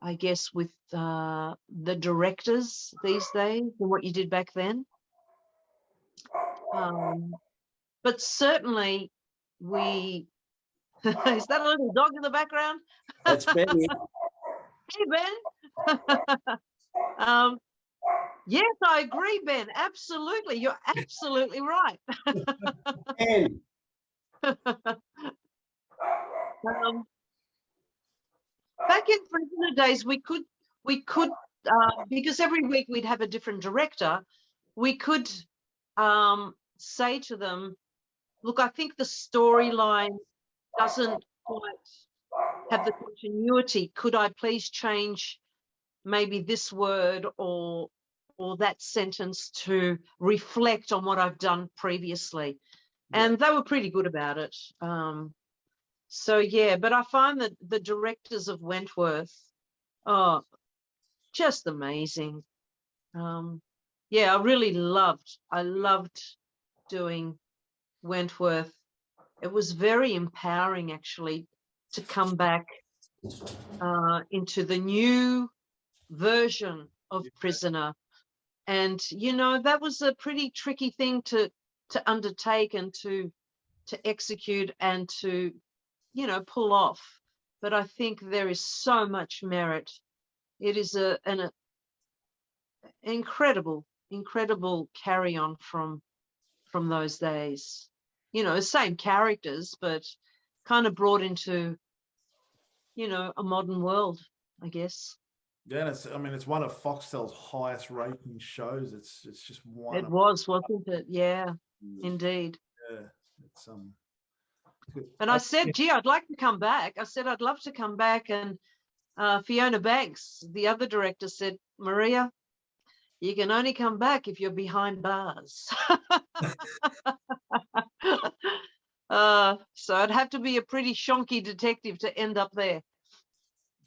I guess, with the directors these days than what you did back then. But certainly we, is that a little dog in the background?
That's Benny.
Hey, Ben. Yes, I agree, Ben. Absolutely. You're absolutely right.
Ben.
Back in Prisoner days, we could because every week we'd have a different director, we could say to them, look, I think the storyline doesn't quite have the continuity. Could I please change maybe this word or that sentence to reflect on what I've done previously? And they were pretty good about it. So yeah, but I find that the directors of Wentworth, oh, just amazing. Yeah, I loved doing Wentworth. It was very empowering, actually, to come back into the new version of Prisoner. And, that was a pretty tricky thing to undertake and to execute and to, pull off. But I think there is so much merit. It is an incredible carry on from those days. Same characters, but kind of brought into, a modern world, I guess.
Yeah, it's one of Foxtel's highest rating shows. It's just one.
It was, wasn't it? Yeah, indeed.
Yeah, it's
And I said, gee, I'd like to come back. I said, I'd love to come back. And Fiona Banks, the other director, said, Maria, you can only come back if you're behind bars. So I'd have to be a pretty shonky detective to end up there.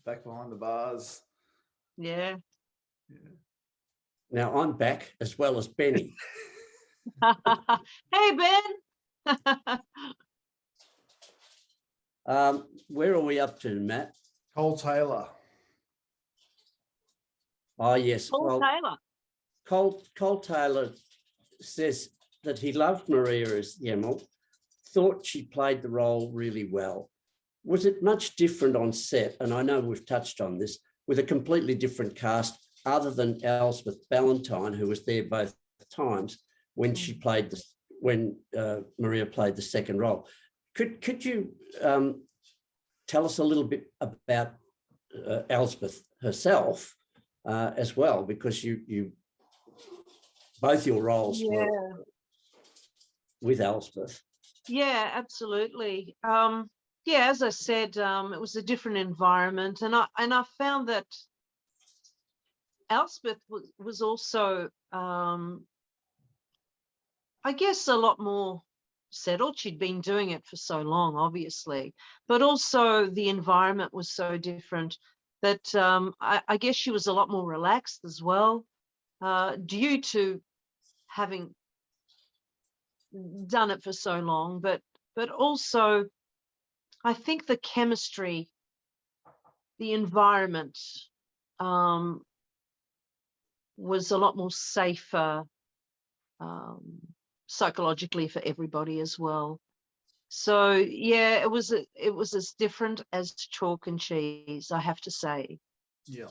Back behind the bars.
Yeah.
Now I'm back as well as Benny.
Hey, Ben.
Where are we up to, Matt?
Cole Taylor.
Oh, yes.
Cole Taylor.
Cole Taylor says that he loved Maria as Yemil, thought she played the role really well. Was it much different on set? And I know we've touched on this, with a completely different cast other than Elspeth Ballantyne, who was there both times when she played Maria played the second role. Could you tell us a little bit about Elspeth herself as well, because you both your roles were with Elspeth.
Yeah, absolutely. Yeah, as I said, it was a different environment, and I found that Elspeth was also, I guess, a lot more settled. She'd been doing it for so long, obviously, but also the environment was so different that I guess she was a lot more relaxed as well, due to having done it for so long. But also, I think the chemistry, the environment, was a lot more safer, psychologically for everybody as well. So yeah, it was as different as chalk and cheese, I have to say.
Yeah.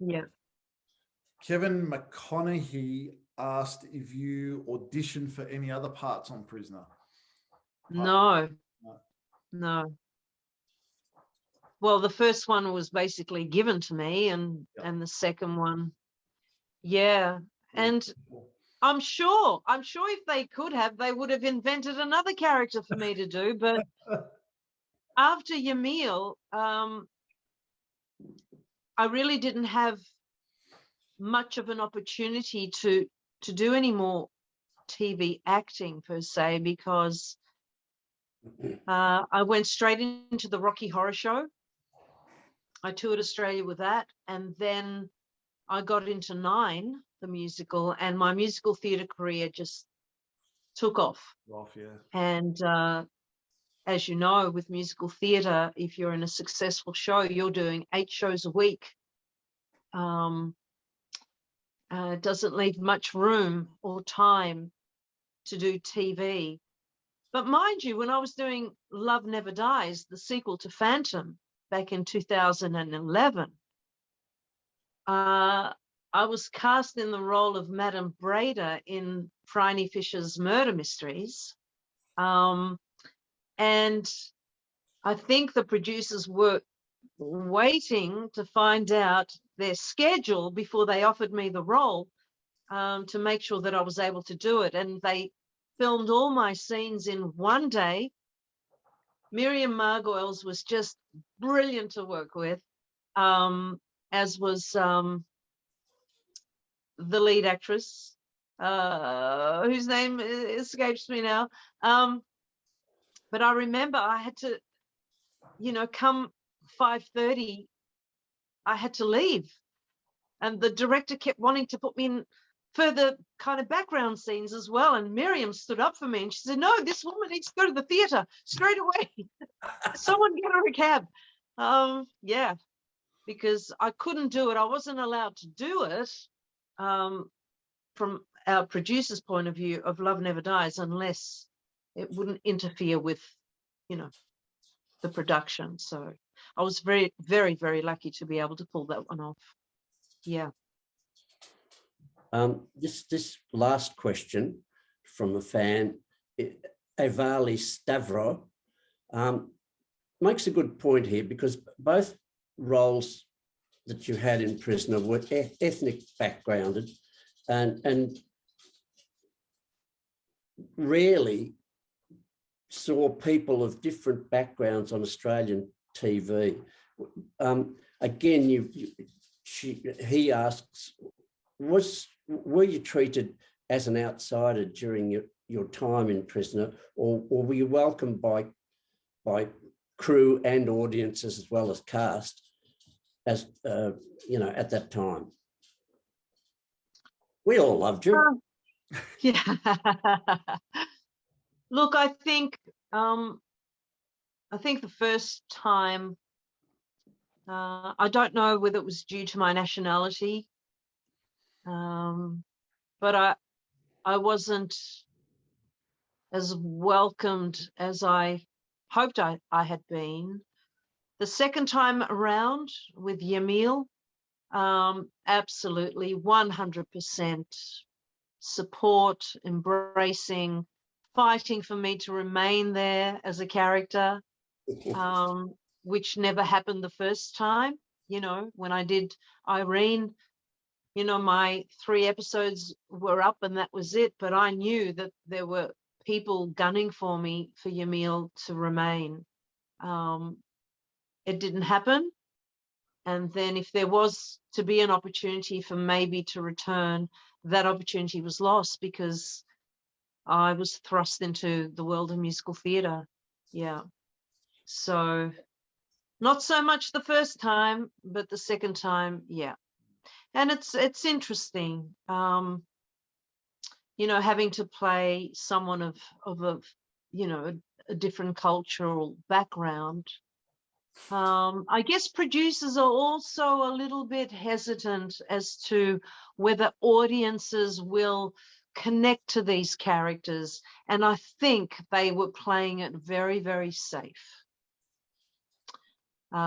Yeah.
Kevin McConaughey asked if you auditioned for any other parts on Prisoner.
No.
No.
No. Well, the first one was basically given to me, and the second one, yeah. And I'm sure if they could have, they would have invented another character for me to do. But after Yemil, I really didn't have much of an opportunity to do any more TV acting per se, because I went straight into the Rocky Horror Show. I toured Australia with that, and then I got into Nine, the musical, and my musical theatre career just took off.
Yeah.
And as you know, with musical theatre, if you're in a successful show, you're doing 8 shows a week. It doesn't leave much room or time to do TV. But mind you, when I was doing Love Never Dies, the sequel to Phantom, back in 2011, I was cast in the role of Madame Breda in Phryne Fisher's Murder Mysteries. And I think the producers were waiting to find out their schedule before they offered me the role, to make sure that I was able to do it. And they filmed all my scenes in one day. Miriam Margolyes was just brilliant to work with, as was the lead actress, whose name escapes me now. But I remember I had to, come 5:30, I had to leave. And the director kept wanting to put me in further kind of background scenes as well. And Miriam stood up for me and she said, "No, this woman needs to go to the theatre straight away. Someone get her a cab." Yeah, because I couldn't do it. I wasn't allowed to do it, from our producer's point of view of Love Never Dies, unless it wouldn't interfere with, the production. So I was very, very, very lucky to be able to pull that one off. Yeah.
This last question from a fan, Evali Stavro, makes a good point here, because both roles that you had in Prisoner were ethnic backgrounded, and rarely saw people of different backgrounds on Australian TV. Again, he asks, were you treated as an outsider during your time in Prisoner, or were you welcomed by crew and audiences as well as cast, as at that time? We all loved you.
Yeah. Look, I think the first time, I don't know whether it was due to my nationality, but I wasn't as welcomed as I hoped I had been. The second time around with Yamil, absolutely 100% support, embracing, fighting for me to remain there as a character, which never happened the first time. When I did Irene, my 3 episodes were up and that was it. But I knew that there were people gunning for me for Yemil to remain. It didn't happen. And then if there was to be an opportunity for maybe to return, that opportunity was lost because I was thrust into the world of musical theatre. Yeah. So not so much the first time, but the second time, yeah. And it's interesting, you know, having to play someone of a, you know, a different cultural background. I guess producers are also a little bit hesitant as to whether audiences will connect to these characters. And I think they were playing it very, very safe. They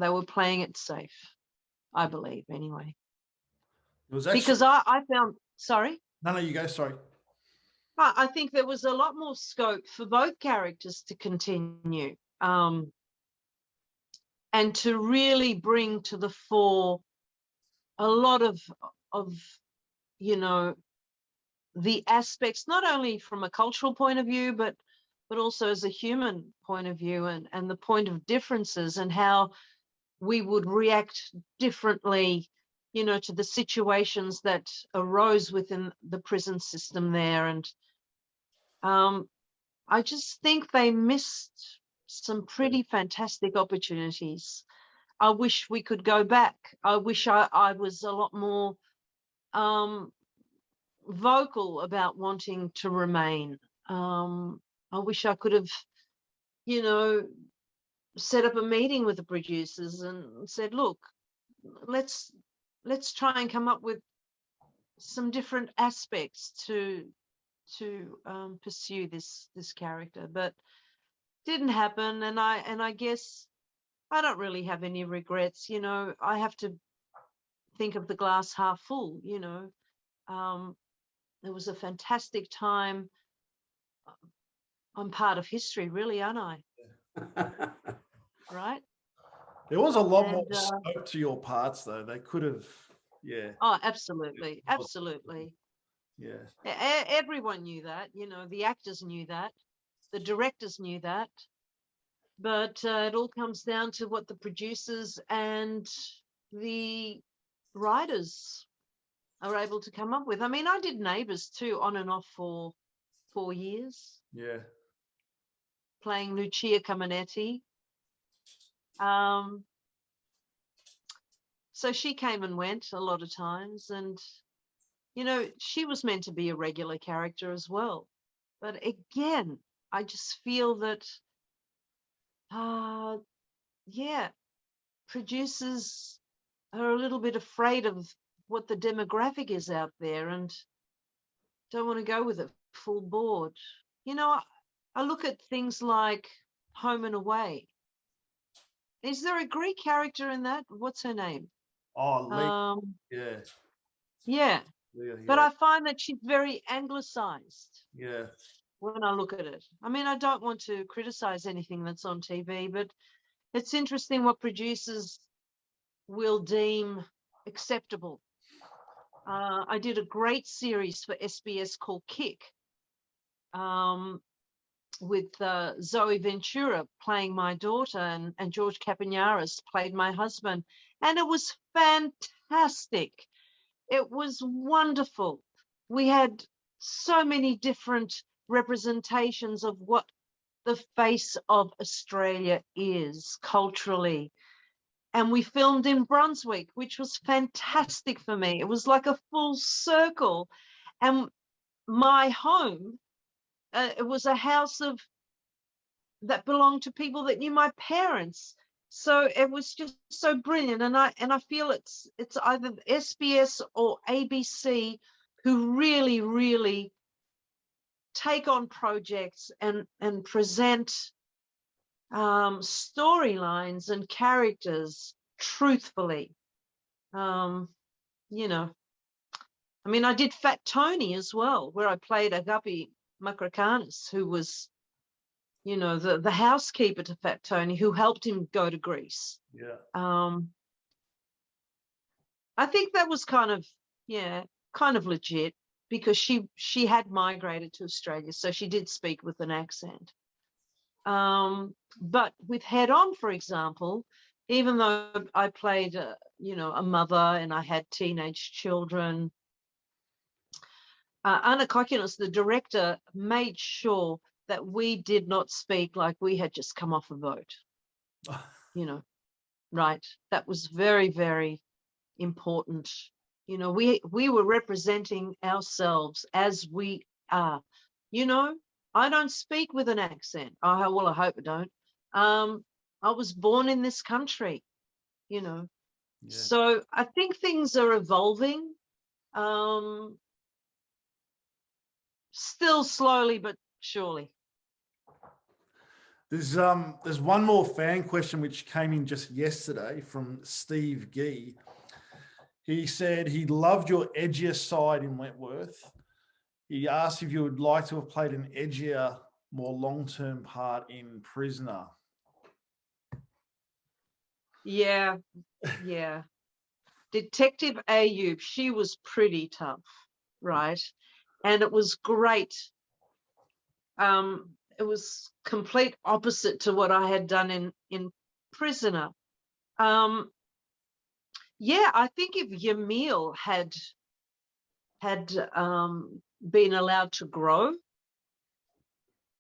were playing it safe, I believe, anyway.
It was actually,
because I found, sorry?
No, you go, sorry.
I think there was a lot more scope for both characters to continue. And to really bring to the fore a lot of you know, the aspects, not only from a cultural point of view, but also as a human point of view, and the point of differences and how we would react differently, you know, to the situations that arose within the prison system there. And I just think they missed some pretty fantastic opportunities. I wish we could go back. I wish I was a lot more vocal about wanting to remain. I wish I could have, you know, set up a meeting with the producers and said, look, let's try and come up with some different aspects to pursue this character. But didn't happen. And I guess I don't really have any regrets. You know, I have to think of the glass half full. You know, it was a fantastic time. I'm part of history, really, aren't I? Right?
There was a lot more scope to your parts, though. They could have, yeah.
Oh, absolutely. Absolutely.
Yeah.
Everyone knew that. You know, the actors knew that. The directors knew that. But it all comes down to what the producers and the writers are able to come up with. I mean, I did Neighbours too, on and off for 4 years.
Yeah.
Playing Lucia Caminetti. So she came and went a lot of times, and you know, she was meant to be a regular character as well. But again, I just feel that yeah, producers are a little bit afraid of what the demographic is out there and don't want to go with it full board. You know, I look at things like Home and Away. Is there a Greek character in that? What's her name?
Oh, Lee. Yeah.
Yeah.
Yeah.
But I find that she's very anglicized.
Yeah.
When I look at it. I mean, I don't want to criticize anything that's on TV, but it's interesting what producers will deem acceptable. I did a great series for SBS called Kick, with Zoe Ventura playing my daughter, and George Capignaris played my husband. And it was fantastic. It was wonderful. We had so many different representations of what the face of Australia is culturally. And we filmed in Brunswick, which was fantastic for me. It was like a full circle. And my home, it was a house that belonged to people that knew my parents. So it was just so brilliant. And I feel it's either SBS or ABC who really, really take on projects and present storylines and characters truthfully. You know, I mean, I did Fat Tony as well, where I played Agapi Makrakanis, who was, you know, the housekeeper to Fat Tony, who helped him go to Greece.
Yeah.
I think that was kind of legit. because she had migrated to Australia, so she did speak with an accent. But with Head On, for example, even though I played, a mother and I had teenage children, Anna Kokinos, the director, made sure that we did not speak like we had just come off a boat. Right? That was very, very important. We were representing ourselves as we are. I don't speak with an accent. I hope I don't. I was born in this country, Yeah. So I think things are evolving, still slowly but surely.
There's one more fan question which came in just yesterday from Steve Gee. He said he loved your edgier side in Wentworth. He asked if you would like to have played an edgier, more long-term part in Prisoner.
Yeah. Detective Ayub, she was pretty tough, right? And it was great. It was complete opposite to what I had done in Prisoner. I think if Yemil had been allowed to grow,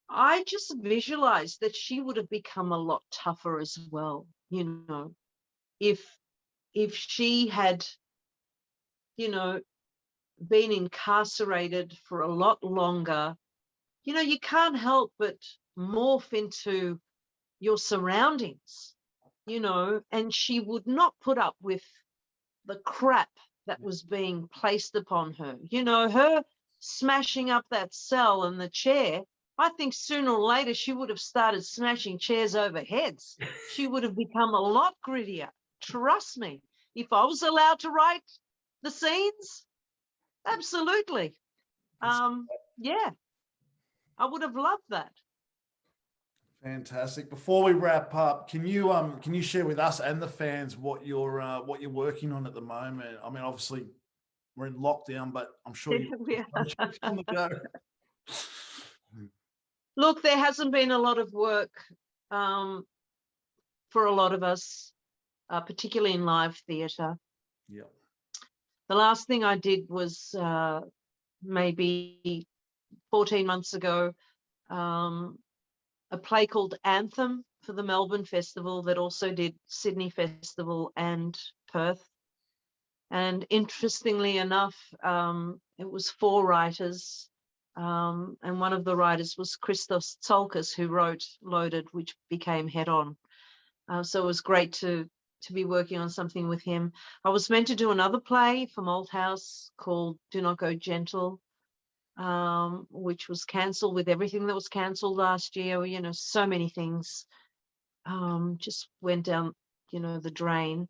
I just visualized that she would have become a lot tougher as well. If she had, been incarcerated for a lot longer, you can't help but morph into your surroundings, and she would not put up with the crap that was being placed upon her. Her smashing up that cell and the chair, I think sooner or later she would have started smashing chairs over heads. She would have become a lot grittier. Trust me. If I was allowed to write the scenes, absolutely. I would have loved that.
Fantastic. Before we wrap up, can you share with us and the fans what you're working on at the moment? I mean, obviously we're in lockdown, but I'm sure you're on the go.
Look, there hasn't been a lot of work for a lot of us, particularly in live theatre.
Yeah.
The last thing I did was maybe 14 months ago, a play called Anthem for the Melbourne Festival that also did Sydney Festival and Perth. And interestingly enough, it was 4 writers, and one of the writers was Christos Tsolkas, who wrote Loaded, which became Head On. So it was great to be working on something with him. I was meant to do another play for Malthouse called Do Not Go Gentle, which was cancelled with everything that was cancelled last year. So many things just went down, the drain.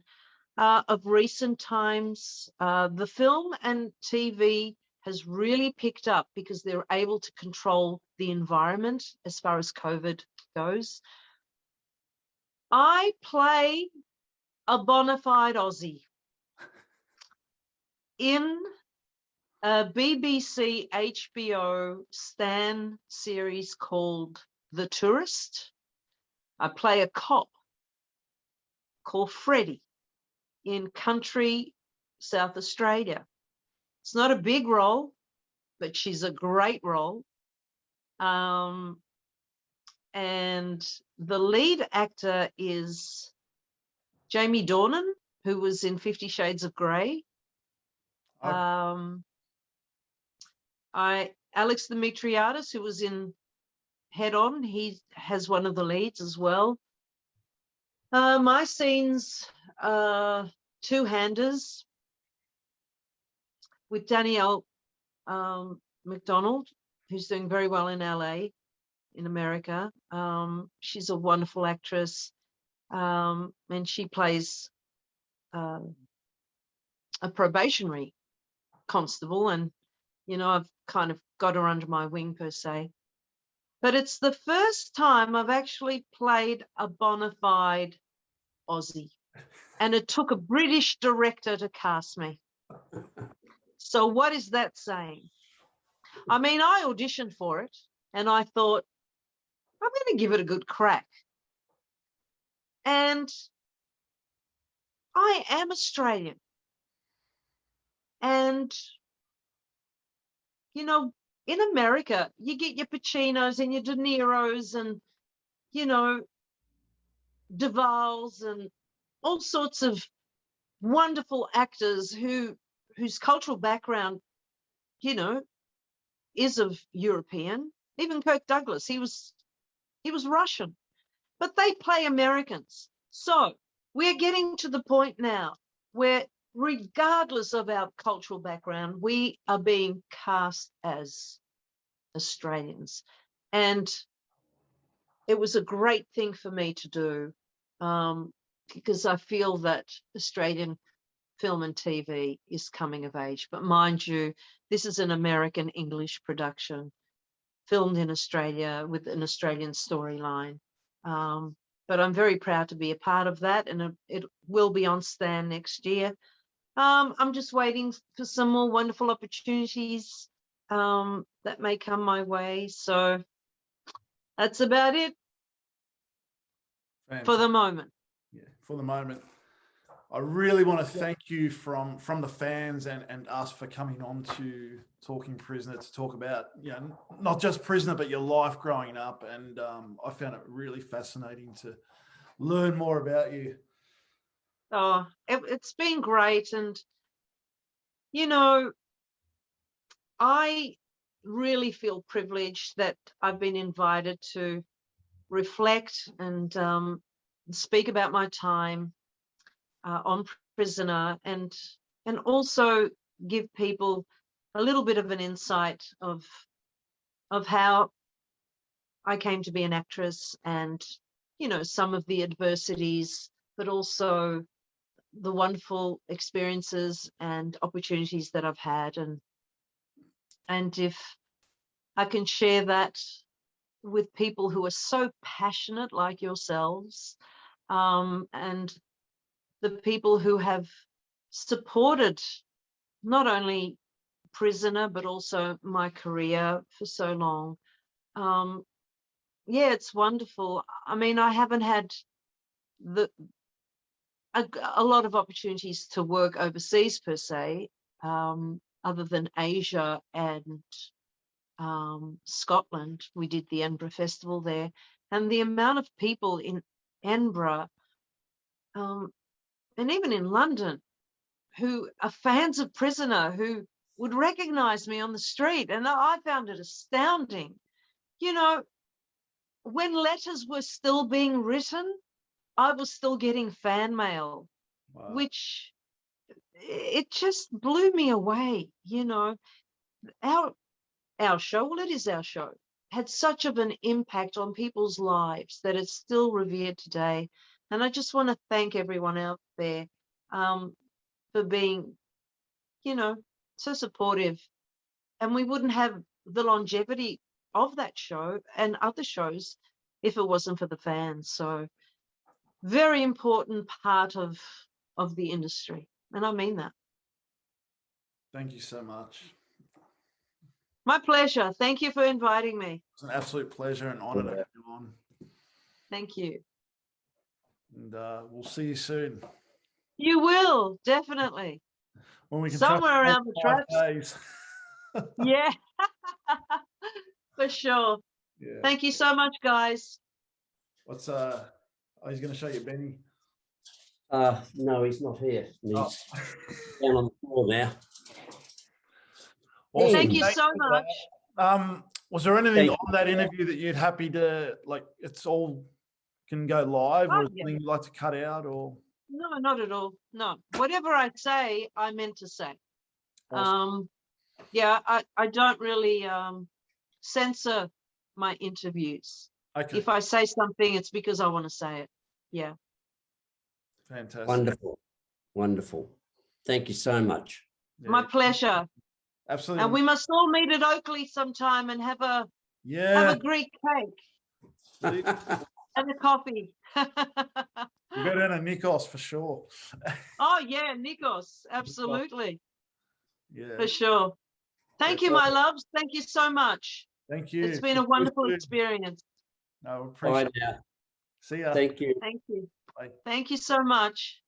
Of recent times, the film and TV has really picked up because they're able to control the environment as far as COVID goes. I play a bona fide Aussie in a BBC HBO Stan series called The Tourist. I play a cop called Freddie in country South Australia. It's not a big role, but she's a great role. And the lead actor is Jamie Dornan, who was in 50 Shades of Grey.
Okay.
Alex Dimitriadis, who was in Head On, he has one of the leads as well. My scenes are 2-handers with Danielle McDonald, who's doing very well in LA, in America. She's a wonderful actress, and she plays a probationary constable, and I've kind of got her under my wing per se. But it's the first time I've actually played a bona fide Aussie, and it took a British director to cast me. So what is that saying? I mean, I auditioned for it and I thought, I'm going to give it a good crack. And I am Australian. And, you know, in America, you get your Pacinos and your De Niros and, you know, Duvals and all sorts of wonderful actors whose cultural background, you know, is of European. Even Kirk Douglas, he was Russian, but they play Americans. So we're getting to the point now where, regardless of our cultural background, we are being cast as Australians. And it was a great thing for me to do, because I feel that Australian film and TV is coming of age. But mind you, this is an American English production filmed in Australia with an Australian storyline. But I'm very proud to be a part of that, and it will be on Stan next year. I'm just waiting for some more wonderful opportunities that may come my way. So that's about it.
Fantastic.
For the moment.
Yeah, for the moment. I really want to thank you from the fans and us for coming on to Talking Prisoner to talk about, you know, not just Prisoner, but your life growing up. And I found it really fascinating to learn more about you.
Oh, it's been great. And, you know, I really feel privileged that I've been invited to reflect and speak about my time on Prisoner, and also give people a little bit of an insight of how I came to be an actress, and, you know, some of the adversities, but also the wonderful experiences and opportunities that I've had. And if I can share that with people who are so passionate like yourselves, and the people who have supported not only Prisoner, but also my career for so long. Yeah, it's wonderful. I mean, I haven't had a lot of opportunities to work overseas per se, other than Asia and Scotland. We did the Edinburgh Festival there, and the amount of people in Edinburgh, and even in London, who are fans of Prisoner, who would recognize me on the street. And I found it astounding. You know, when letters were still being written, I was still getting fan mail. Wow. Which, it just blew me away. You know, our show, well, it is our show, had such of an impact on people's lives that it's still revered today. And I just want to thank everyone out there for being, you know, so supportive. And we wouldn't have the longevity of that show and other shows if it wasn't for the fans. So very important part of the industry. And I mean that.
Thank you so much.
My pleasure. Thank you for inviting me.
It's an absolute pleasure and honor to have you on.
Thank you.
And we'll see you soon.
You will, definitely.
When we can
somewhere around the traps.
Days.
Yeah, for sure.
Yeah.
Thank you so much, guys.
What's he's going to show you Benny.
No, he's not here. He's down on the floor now.
Awesome.
Thank you so much.
Was there anything on that interview that you'd happy to, like, it's all can go live, or something you'd like to cut out, or?
No, not at all. No, whatever I say, I meant to say. Awesome. Yeah, I don't really censor my interviews. Okay. If I say something, it's because I want to say it. Yeah.
Fantastic.
Wonderful. Wonderful. Thank you so much.
Yeah. My pleasure.
Absolutely.
And we must all meet at Oakley sometime and have a Greek cake. And a coffee.
You go down to Nikos for sure.
Oh yeah, Nikos, absolutely.
Yeah.
For sure. Thank you, my loves. Thank you so much.
Thank you.
It's been a wonderful experience.
No,
Bye
appreciate it.
now.
See ya.
Thank you.
Thank you.
Bye.
Thank you so much.